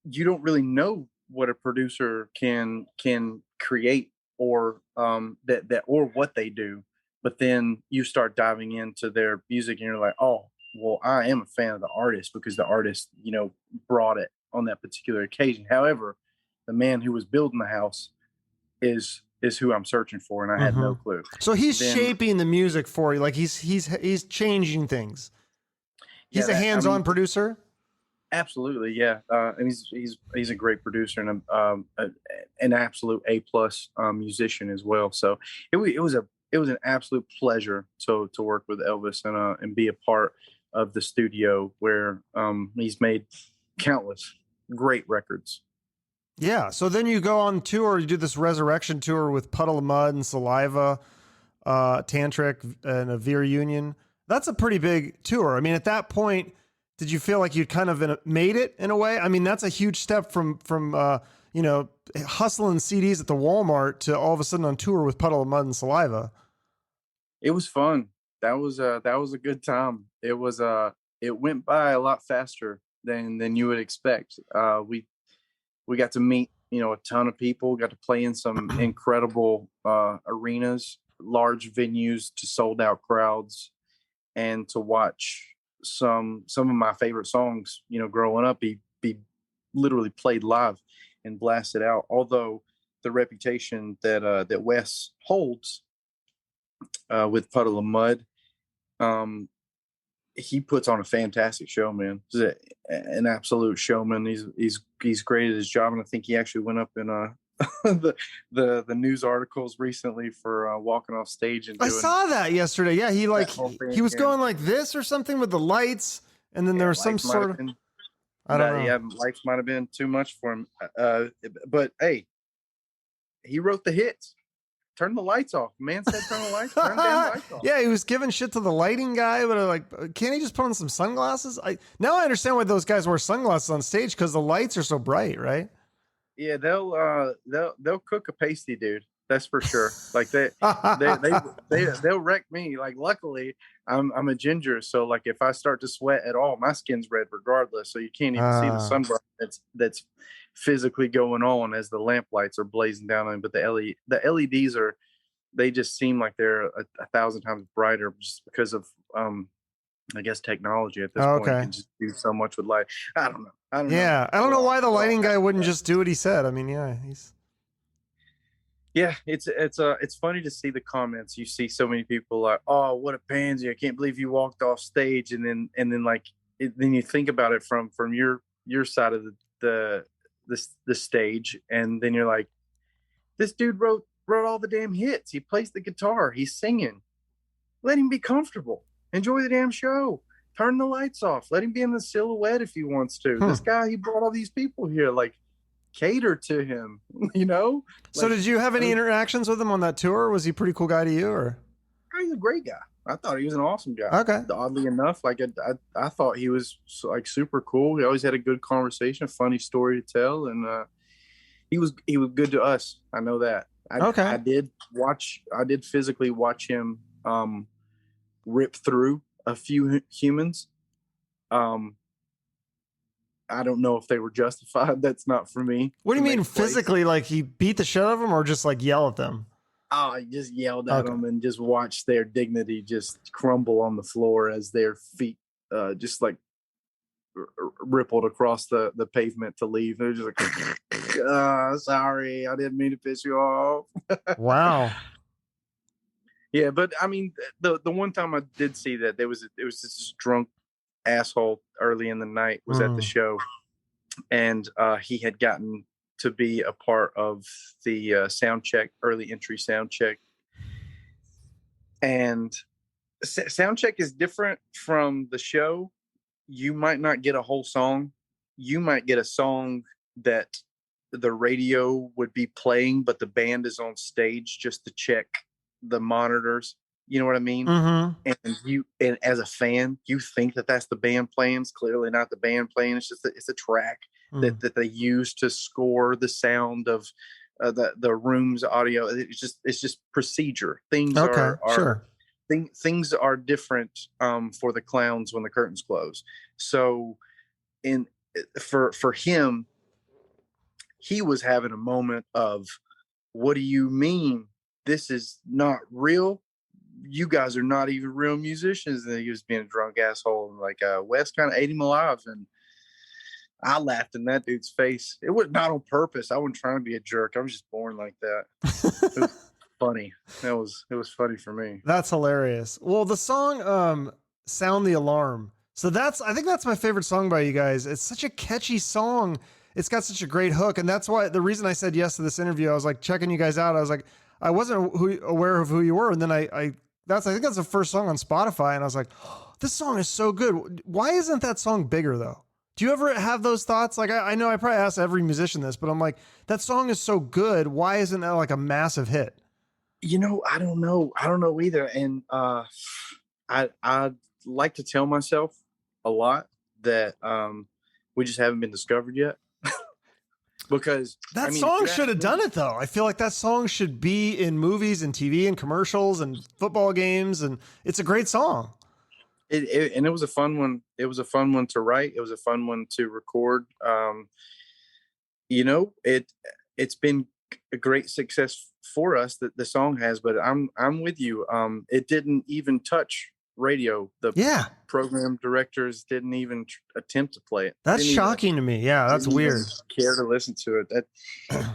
you don't really know what a producer can create or or what they do. But then you start diving into their music and you're like, oh, well, I am a fan of the artist because the artist, brought it on that particular occasion. However, the man who was building the house is who I'm searching for, and I had no clue. So he's shaping the music for you, like he's changing things. He's a hands-on producer. Absolutely, yeah. And he's a great producer and an absolute A+ musician as well. So it was an absolute pleasure to work with Elvis and be a part of the studio where he's made countless great records. Yeah. So then you go on tour, you do this Resurrection tour with Puddle of Mud and Saliva. Tantric, and a Veer Union. That's a pretty big tour. I mean, at that point, did you feel like you'd kind of made it in a way? I mean, that's a huge step from hustling CDs at the Walmart to all of a sudden on tour with Puddle of Mud and Saliva. It was fun. That was a good time. It went by a lot faster than you would expect. We got to meet, a ton of people, got to play in some incredible arenas, large venues to sold out crowds, and to watch some of my favorite songs, growing up, be literally played live and blasted out. Although the reputation that Wes holds with Puddle of Mud, he puts on a fantastic show, man. He's an absolute showman. He's great at his job, and I think he actually went up in the news articles recently for walking off stage and doing, I saw that yesterday. Yeah, he was going like this or something with the lights, and then there was some sort of I don't know. Yeah, lights might have been too much for him. But hey, he wrote the hits. Turn the lights off. Man said turn the lights. Turn the damn lights off. Yeah, he was giving shit to the lighting guy, but can't he just put on some sunglasses? Now I understand why those guys wear sunglasses on stage, because the lights are so bright, right? Yeah, they'll cook a pasty, dude. That's for sure. Like they'll wreck me. Like luckily I'm a ginger, so like if I start to sweat at all, my skin's red regardless. So you can't even see the sunburn that's physically going on as the lamp lights are blazing down on them. But the LEDs they just seem like they're a 1,000 times brighter just because of I guess technology at this point. You can just do so much with light. I don't know. I don't know why the lighting guy wouldn't just do what he said. I mean, it's funny to see the comments. You see so many people like, "Oh, what a pansy! I can't believe you walked off stage." And then then you think about it from your side of the stage, and then you're like, this dude wrote all the damn hits. He plays the guitar. He's singing. Let him be comfortable. Enjoy the damn show. Turn the lights off. Let him be in the silhouette if he wants to. This guy, he brought all these people here. Like, cater to him, So did you have any interactions with him on that tour? Was he a pretty cool guy to you, or? He's a great guy. I thought he was an awesome guy. Okay. Oddly enough, like I thought he was like super cool. He always had a good conversation, a funny story to tell, and he was good to us. I know that. I did physically watch him rip through a few humans. I don't know if they were justified. That's not for me. What do you mean physically? Like he beat the shit out of them, or just like yell at them? Oh, I just yelled at them and just watched their dignity just crumble on the floor as their feet just like rippled across the pavement to leave. They're just like, sorry, I didn't mean to piss you off. Wow. Yeah, but I mean, the one time I did see that it was this drunk asshole early in the night was at the show, and he had gotten to be a part of the sound check, early entry sound check. And sound check is different from the show. You might not get a whole song. You might get a song that the radio would be playing, but the band is on stage just to check the monitors. You know what I mean? Mm-hmm. And as a fan, you think that that's the band playing. It's clearly not the band playing. It's just it's a track that they use to score the sound of the room's audio. It's just procedure. Things things are different for the clowns when the curtains close. So for him, he was having a moment of, what do you mean this is not real? You guys are not even real musicians. And he was being a drunk asshole, and like Wes kind of ate him alive, and I laughed in that dude's face. It was not on purpose. I wasn't trying to be a jerk. I was just born like that. It was funny. It was funny for me. That's hilarious. Well, the song Sound the Alarm. So I think that's my favorite song by you guys. It's such a catchy song. It's got such a great hook, and that's why the reason I said yes to this interview. I was like checking you guys out. I was like, I wasn't aware of who you were, and then I think that's the first song on Spotify, and I was like, oh, this song is so good. Why isn't that song bigger though? Do you ever have those thoughts? Like I know I probably ask every musician this, but I'm like, that song is so good. Why isn't that like a massive hit? I don't know. I don't know either. And I like to tell myself a lot that we just haven't been discovered yet. Because That I mean, if song you should ask have me, done it though. I feel like that song should be in movies and TV and commercials and football games, and it's a great song. and it was a fun one. It was a fun one to write. It was a fun one to record. It's been a great success for us that the song has. But I'm with you. It didn't even touch radio. The Yeah, program directors didn't even attempt to play it. that's Didn't even shocking to me. Yeah, that's didn't even weird. care to listen to it. That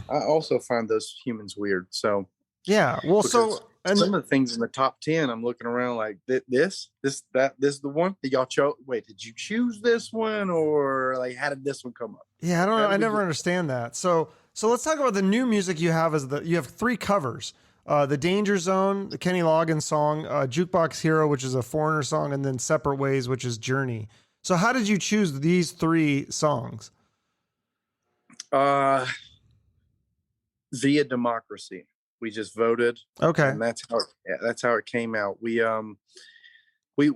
I also find those humans weird. So Yeah, well, because so and some of the things in the top 10, I'm looking around like this is the one that y'all chose. Wait, did you choose this one, or like how did this one come up? yeah, I don't know. How I did we never get- understand that. So let's talk about the new music you have. You have 3 covers: the Danger Zone, the Kenny Loggins song, Jukebox Hero, which is a Foreigner song, and then Separate Ways, which is Journey. So how did you choose these 3 songs? Uh, via democracy, we just voted, Okay, and that's how it came out. We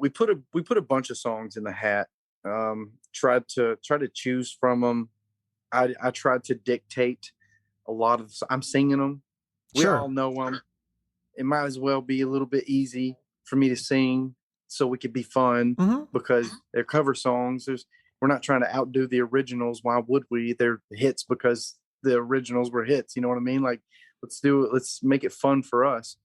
put a bunch of songs in the hat. Tried to choose from them. I tried to dictate a lot of. I'm singing them. We sure. all know them. It might as well be a little bit easy for me to sing, so we could be fun Hmm. because they're cover songs. We're not trying to outdo the originals. Why would we? They're hits because the originals were hits. You know what I mean? Like, let's do it. Let's make it fun for us.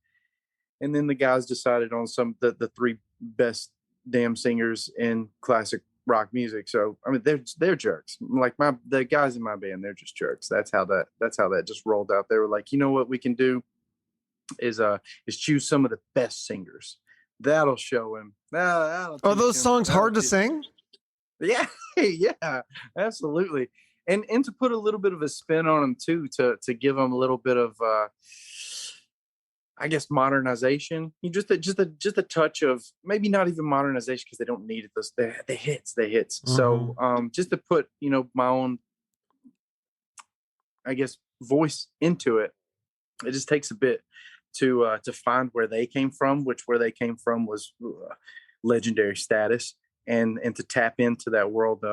And then the guys decided on the 3 best damn singers in classic rock music. So I mean, they're jerks. Like the guys in my band, they're just jerks. That's how that just rolled out. They were like, you know what we can do is choose some of the best singers. That'll show him. That'll Are teach those him. songs That'll hard to teach- sing? Yeah, yeah, absolutely. And to put a little bit of a spin on them too, to give them a little bit of I guess modernization. You just a touch of, maybe not even modernization because they don't need it. Those the hits. Mm-hmm. So just to put my own, I guess, voice into it. It just takes a bit to find where they came from, where they came from was legendary status, and to tap into that world.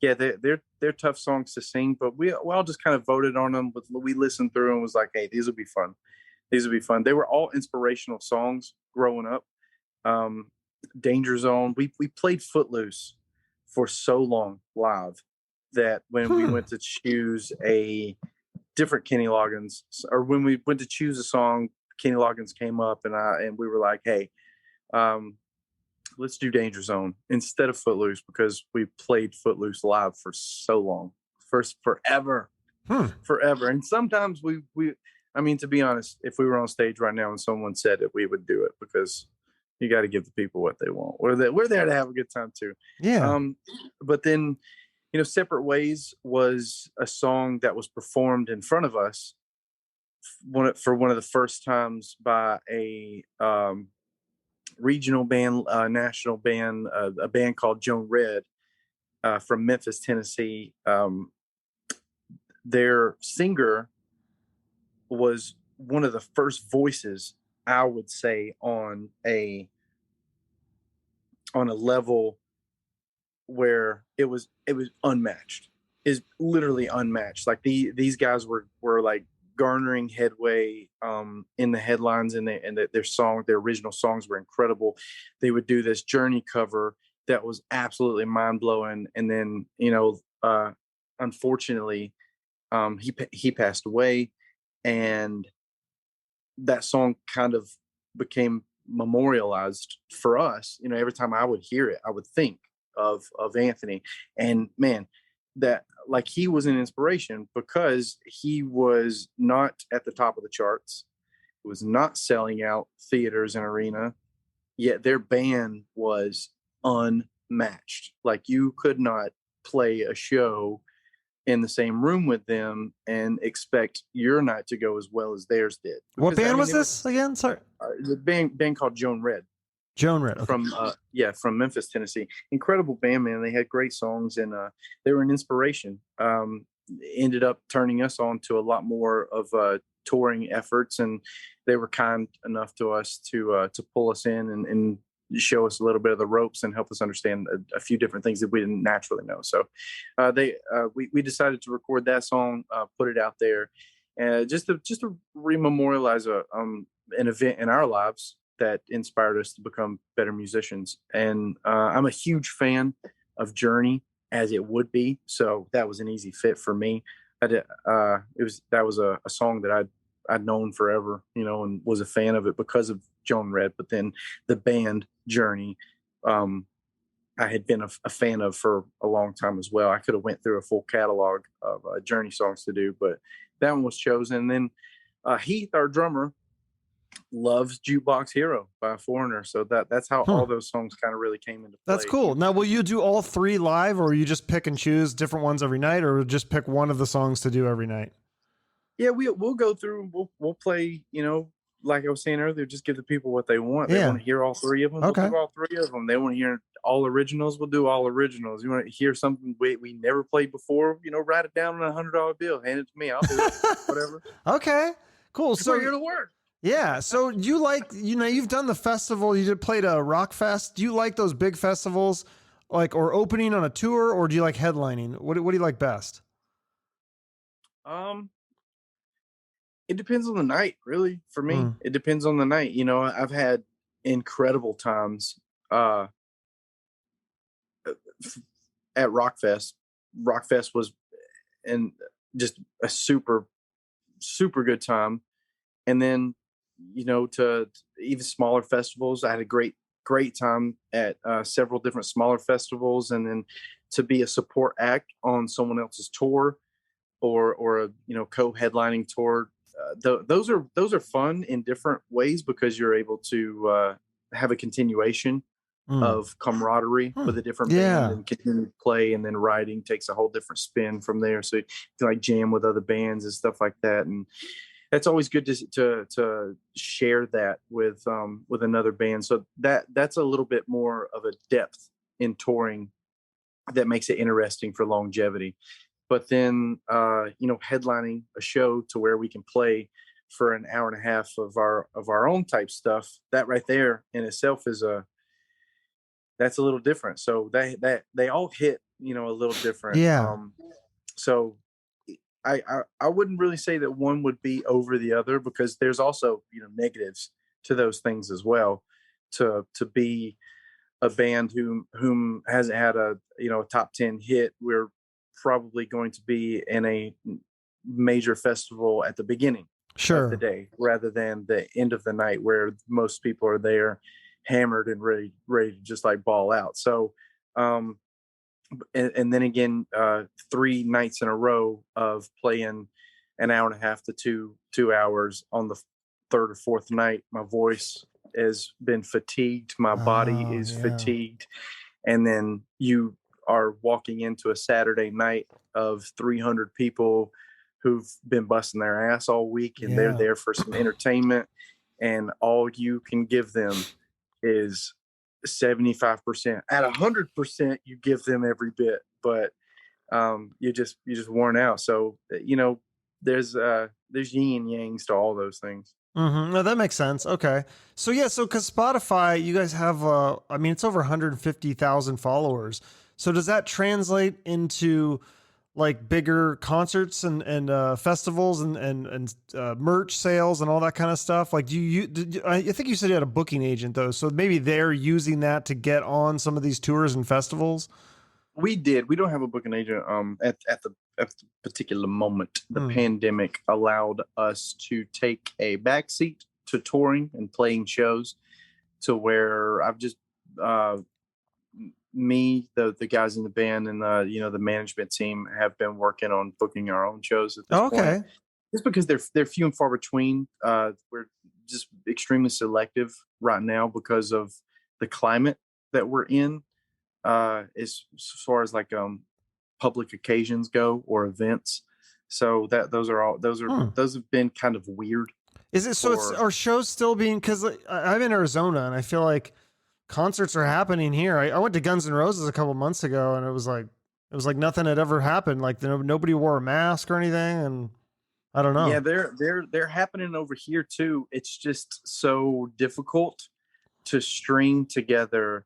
Yeah, they're tough songs to sing, but we all just kind of voted on them. We listened through and was like, hey, these will be fun. These will be fun. They were all inspirational songs growing up. Danger Zone. We played Footloose for so long live that when we went to choose a different Kenny Loggins, or when we went to choose a song, Kenny Loggins came up, and we were like, hey, let's do Danger Zone instead of Footloose, because we played Footloose live for so long, forever. And sometimes I mean, to be honest, if we were on stage right now and someone said it, we would do it, because you got to give the people what they want. We're there to have a good time too. Yeah. But then, Separate Ways was a song that was performed in front of us for one of the first times by a regional band, national band, a band called Joan Red from Memphis, Tennessee. Their singer was one of the first voices, I would say, on a level where it was unmatched. Is literally unmatched. Like these guys were like garnering headway in the headlines, and their original songs were incredible. They would do this Journey cover that was absolutely mind-blowing, and then unfortunately he passed away, and that song kind of became memorialized for us. Every time I would hear it, I would think of Anthony, and man, that, like, he was an inspiration because he was not at the top of the charts. It was not selling out theaters and arena, yet their band was unmatched. Like, you could not play a show in the same room with them and expect your night to go as well as theirs did. What Because, band was this again? Sorry. The band called Joan Red. Joan Red. Okay. From Memphis, Tennessee. Incredible band, man. They had great songs, and they were an inspiration. Ended up turning us on to a lot more of touring efforts, and they were kind enough to us to pull us in and show us a little bit of the ropes and help us understand a few different things that we didn't naturally know. So we decided to record that song, put it out there, just to rememorialize an event in our lives that inspired us to become better musicians. And I'm a huge fan of Journey, as it would be, so that was an easy fit for me. That was a song that I'd known forever, and was a fan of it because of Joan Red. But then the band Journey, I had been a fan of for a long time as well. I could have went through a full catalog of Journey songs to do, but that one was chosen. And then Heath, our drummer, loves Jukebox Hero by Foreigner, so that's how all those songs kind of really came into play. That's cool. Now, will you do all three live, or you just pick and choose different ones every night, or just pick one of the songs to do every night? Yeah, we'll go through. We'll play. Like I was saying earlier, just give the people what they want. They want to hear all three of them. Okay. We'll do all three of them. They want to hear all originals. We'll do all originals. You want to hear something we never played before? Write it down on $100 bill. Hand it to me. I'll do it. Whatever. Okay. Cool. So you're to work. Yeah. So you like, you've done the festival. You played a rock fest. Do you like those big festivals, or opening on a tour, or do you like headlining? What do you like best? It depends on the night, really. For me, it depends on the night. I've had incredible times at Rockfest. Rockfest was just a super, super good time. And then, to even smaller festivals, I had a great time at several different smaller festivals. And then to be a support act on someone else's tour, or a co-headlining tour. Those are fun in different ways, because you're able to have a continuation of camaraderie with a different band, and continue to play, and then writing takes a whole different spin from there. So you can jam with other bands and stuff like that, and it's always good to share that with another band. So that's a little bit more of a depth in touring that makes it interesting for longevity. But then, headlining a show to where we can play for an hour and a half of our own type stuff, that right there in itself that's a little different. So they all hit, a little different. Yeah. So I wouldn't really say that one would be over the other, because there's also, negatives to those things as well. To be a band whom hasn't had a top 10 hit, we're probably going to be in a major festival at the beginning of the day, rather than the end of the night, where most people are there hammered and ready to just ball out. So and then again, 3 nights in a row of playing an hour and a half to 2 hours on the third or fourth night, my voice has been fatigued, my body is fatigued, and then you are walking into a Saturday night of 300 people who've been busting their ass all week, and they're there for some entertainment, and all you can give them is 75%. At 100%, you give them every bit, but you're just worn out. So there's yin and yangs to all those things. No, that makes sense. Okay. So because Spotify, you guys have, it's over 150,000 followers. So does that translate into bigger concerts and festivals and merch sales and all that kind of stuff? I think you said you had a booking agent though. So maybe they're using that to get on some of these tours and festivals. We did. We don't have a booking agent at the particular moment. The pandemic allowed us to take a backseat to touring and playing shows, to where I've just me, the guys in the band, and the management team have been working on booking our own shows at this point. Just because they're few and far between. We're just extremely selective right now because of the climate that we're in. As far as public occasions go, or events, so those have been kind of weird. Is it so? Are shows still being? Because I'm in Arizona, and I feel like concerts are happening here. I went to Guns N' Roses a couple months ago, and it was like nothing had ever happened. Nobody wore a mask or anything, and I don't Yeah, know. they're happening over here too. It's just so difficult to string together,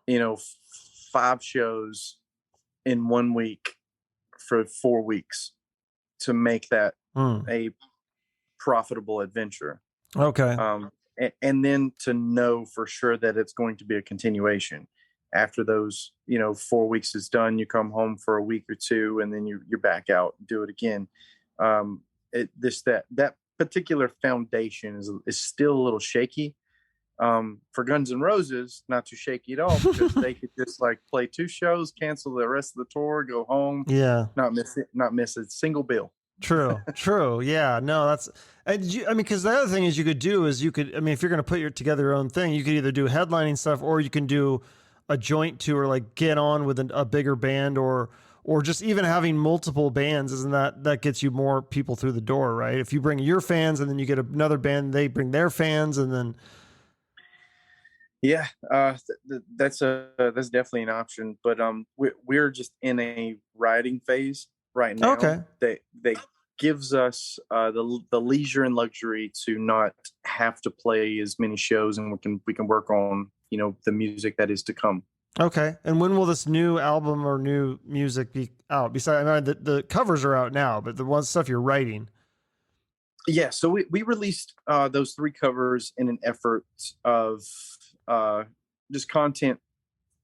you know, 5 shows in 1 week for 4 weeks to make that Hmm. a profitable adventure. Okay. And then to know for sure that it's going to be a continuation. After those, 4 weeks is done, you come home for a week or two, and then you're back out and do it again. That particular foundation is still a little shaky. For Guns N' Roses, not too shaky at all, because they could just like play 2 shows, cancel the rest of the tour, go home, Yeah. not miss a single bill. True. True. Yeah. No, that's. I mean, because the other thing is you could do is you could. I mean, if you're going to together your own thing, you could either do headlining stuff or you can do a joint tour, like get on with a bigger band, or just even having multiple bands. Isn't that gets you more people through the door, right? If you bring your fans and then you get another band, they bring their fans, and then Yeah, that's definitely an option. But we're just in a writing phase right now. okay. That gives us the leisure and luxury to not have to play as many shows, and we can work on the music that is to come. Okay. And when will this new album or new music be out? Besides, I mean, the covers are out now, but the one stuff you're writing. Yeah, so we released those 3 covers in an effort of uh, just content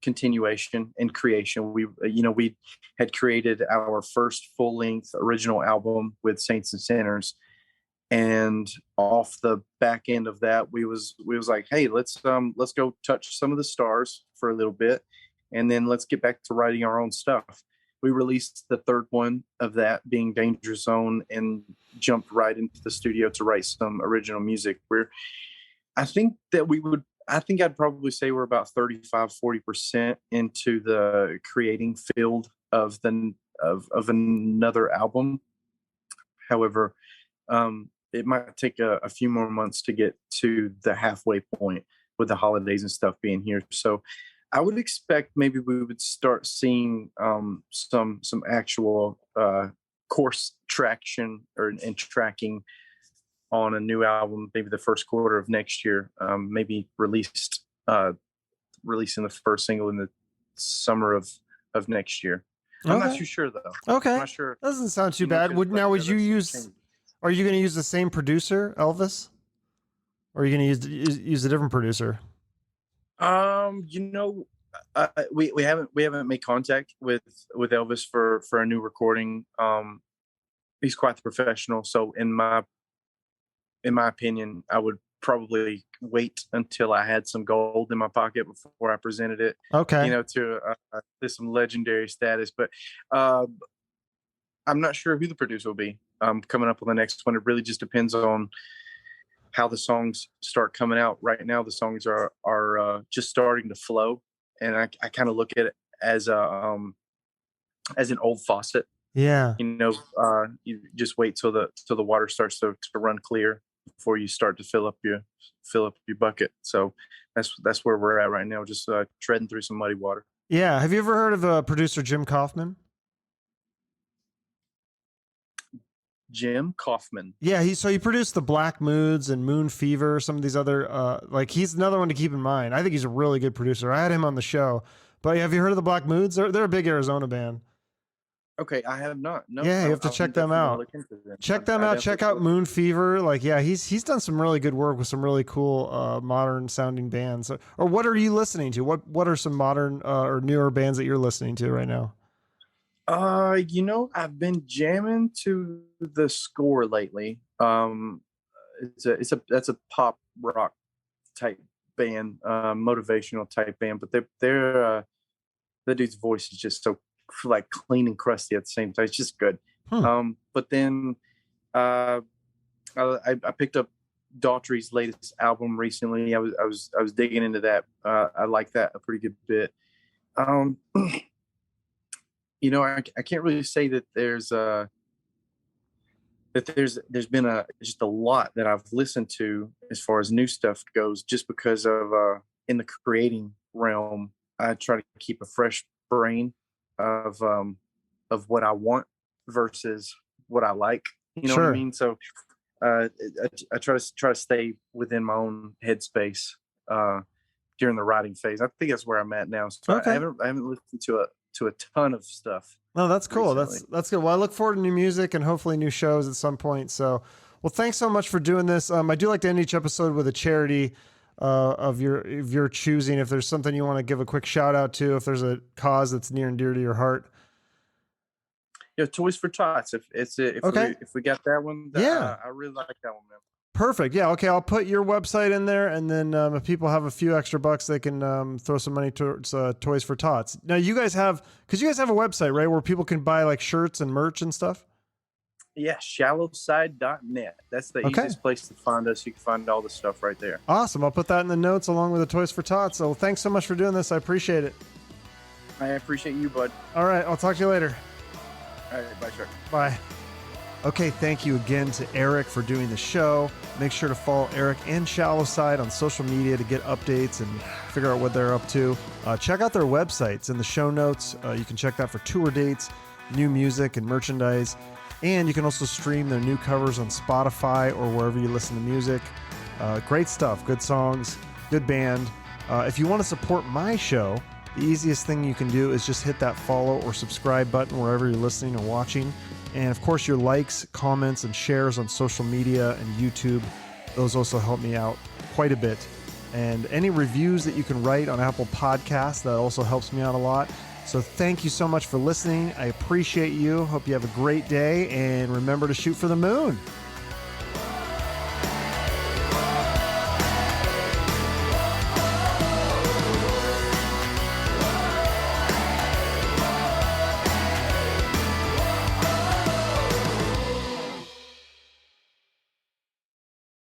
continuation and creation. We had created our first full length original album with Saints and Sinners, and off the back end of that, we was like, hey, let's go touch some of the stars for a little bit, and then let's get back to writing our own stuff. We released the third one of that, being Danger Zone, and jumped right into the studio to write some original music. I think that we would I think I'd probably say we're about 35-40% into the creating field of another album. However, it might take a few more months to get to the halfway point, with the holidays and stuff being here. So I would expect maybe we would start seeing some actual course traction and tracking on a new album, maybe the first quarter of next year. Maybe releasing the first single in the summer of next year. I'm not Okay. too sure though. I'm Okay. not sure, Doesn't sound too bad. because Would you that stuff use? changes. Are you going to use the same producer, Elvis, or are you going to use a different producer? Um, you know, we haven't made contact with Elvis for a new recording. He's quite the professional, so in my opinion, I would probably wait until I had some gold in my pocket before I presented it, Okay. to some legendary status. But uh, I'm not sure who the producer will be. Coming up on the next one, it really just depends on how the songs start coming out. Right now, the songs are just starting to flow, and I kind of look at it as an old faucet. Yeah. You just wait till the water starts to run clear before you start to fill up your bucket. So that's where we're at right now, just treading through some muddy water. Yeah. Have you ever heard of producer Jim Kaufman? Jim Kaufman. Yeah, he produced the Black Moods and Moon Fever, some of these other like he's another one to keep in mind. I think he's a really good producer. I had him on the show. But have you heard of the Black Moods? They're a big Arizona band. Okay, I have not. No, Yeah, you have to check I'm them definitely gonna out. look into them. Check them I out. definitely Check out will. Moon Fever. Like, yeah, he's done some really good work with some really cool modern sounding bands. Or what are you listening to? What are some modern or newer bands that you're listening to right now? I've been jamming to the Score lately. That's a pop rock type band, motivational type band, but the dude's voice is just so like clean and crusty at the same time. It's just good. Hmm. But then uh, I picked up Daughtry's latest album recently. I was digging into that. I like that a pretty good bit. Um, I can't really say that there's been just a lot that I've listened to as far as new stuff goes, just because of in the creating realm, I try to keep a fresh brain of what I want versus what I like. You know what I Sure. mean? So I try to stay within my own headspace during the writing phase. I think that's where I'm at now. So I Okay. haven't listened to a ton of stuff No, that's cool. recently. That's good. Well, I look forward to new music and hopefully new shows at some point. So, well, thanks so much for doing this. I do like to end each episode with a charity of your choosing. If there's something you want to give a quick shout out to, if there's a cause that's near and dear to your heart. Toys for Tots. Okay. If we got that one, Yeah. I really like that one, man. Perfect. Yeah. Okay. I'll put your website in there, and then if people have a few extra bucks, they can throw some money towards Toys for Tots. Now, you guys have a website, right, where people can buy like shirts and merch and stuff. Yeah, shallowside.net. That's the Okay. easiest place to find us. You can find all the stuff right there. Awesome. I'll put that in the notes along with the Toys for Tots. So thanks so much for doing this. I appreciate it. I appreciate you, bud. All right. I'll talk to you later. All right, bye, sir. Bye. Okay, thank you again to Eric for doing the show. Make sure to follow Eric and Shallow Side on social media to get updates and figure out what they're up to. Check out their websites in the show notes. You can check that for tour dates, new music, and merchandise. And you can also stream their new covers on Spotify or wherever you listen to music. Great stuff, good songs, good band. If you want to support my show, the easiest thing you can do is just hit that follow or subscribe button wherever you're listening or watching. And of course, your likes, comments, and shares on social media and YouTube, those also help me out quite a bit. And any reviews that you can write on Apple Podcasts, that also helps me out a lot. So thank you so much for listening. I appreciate you. Hope you have a great day. And remember to shoot for the moon.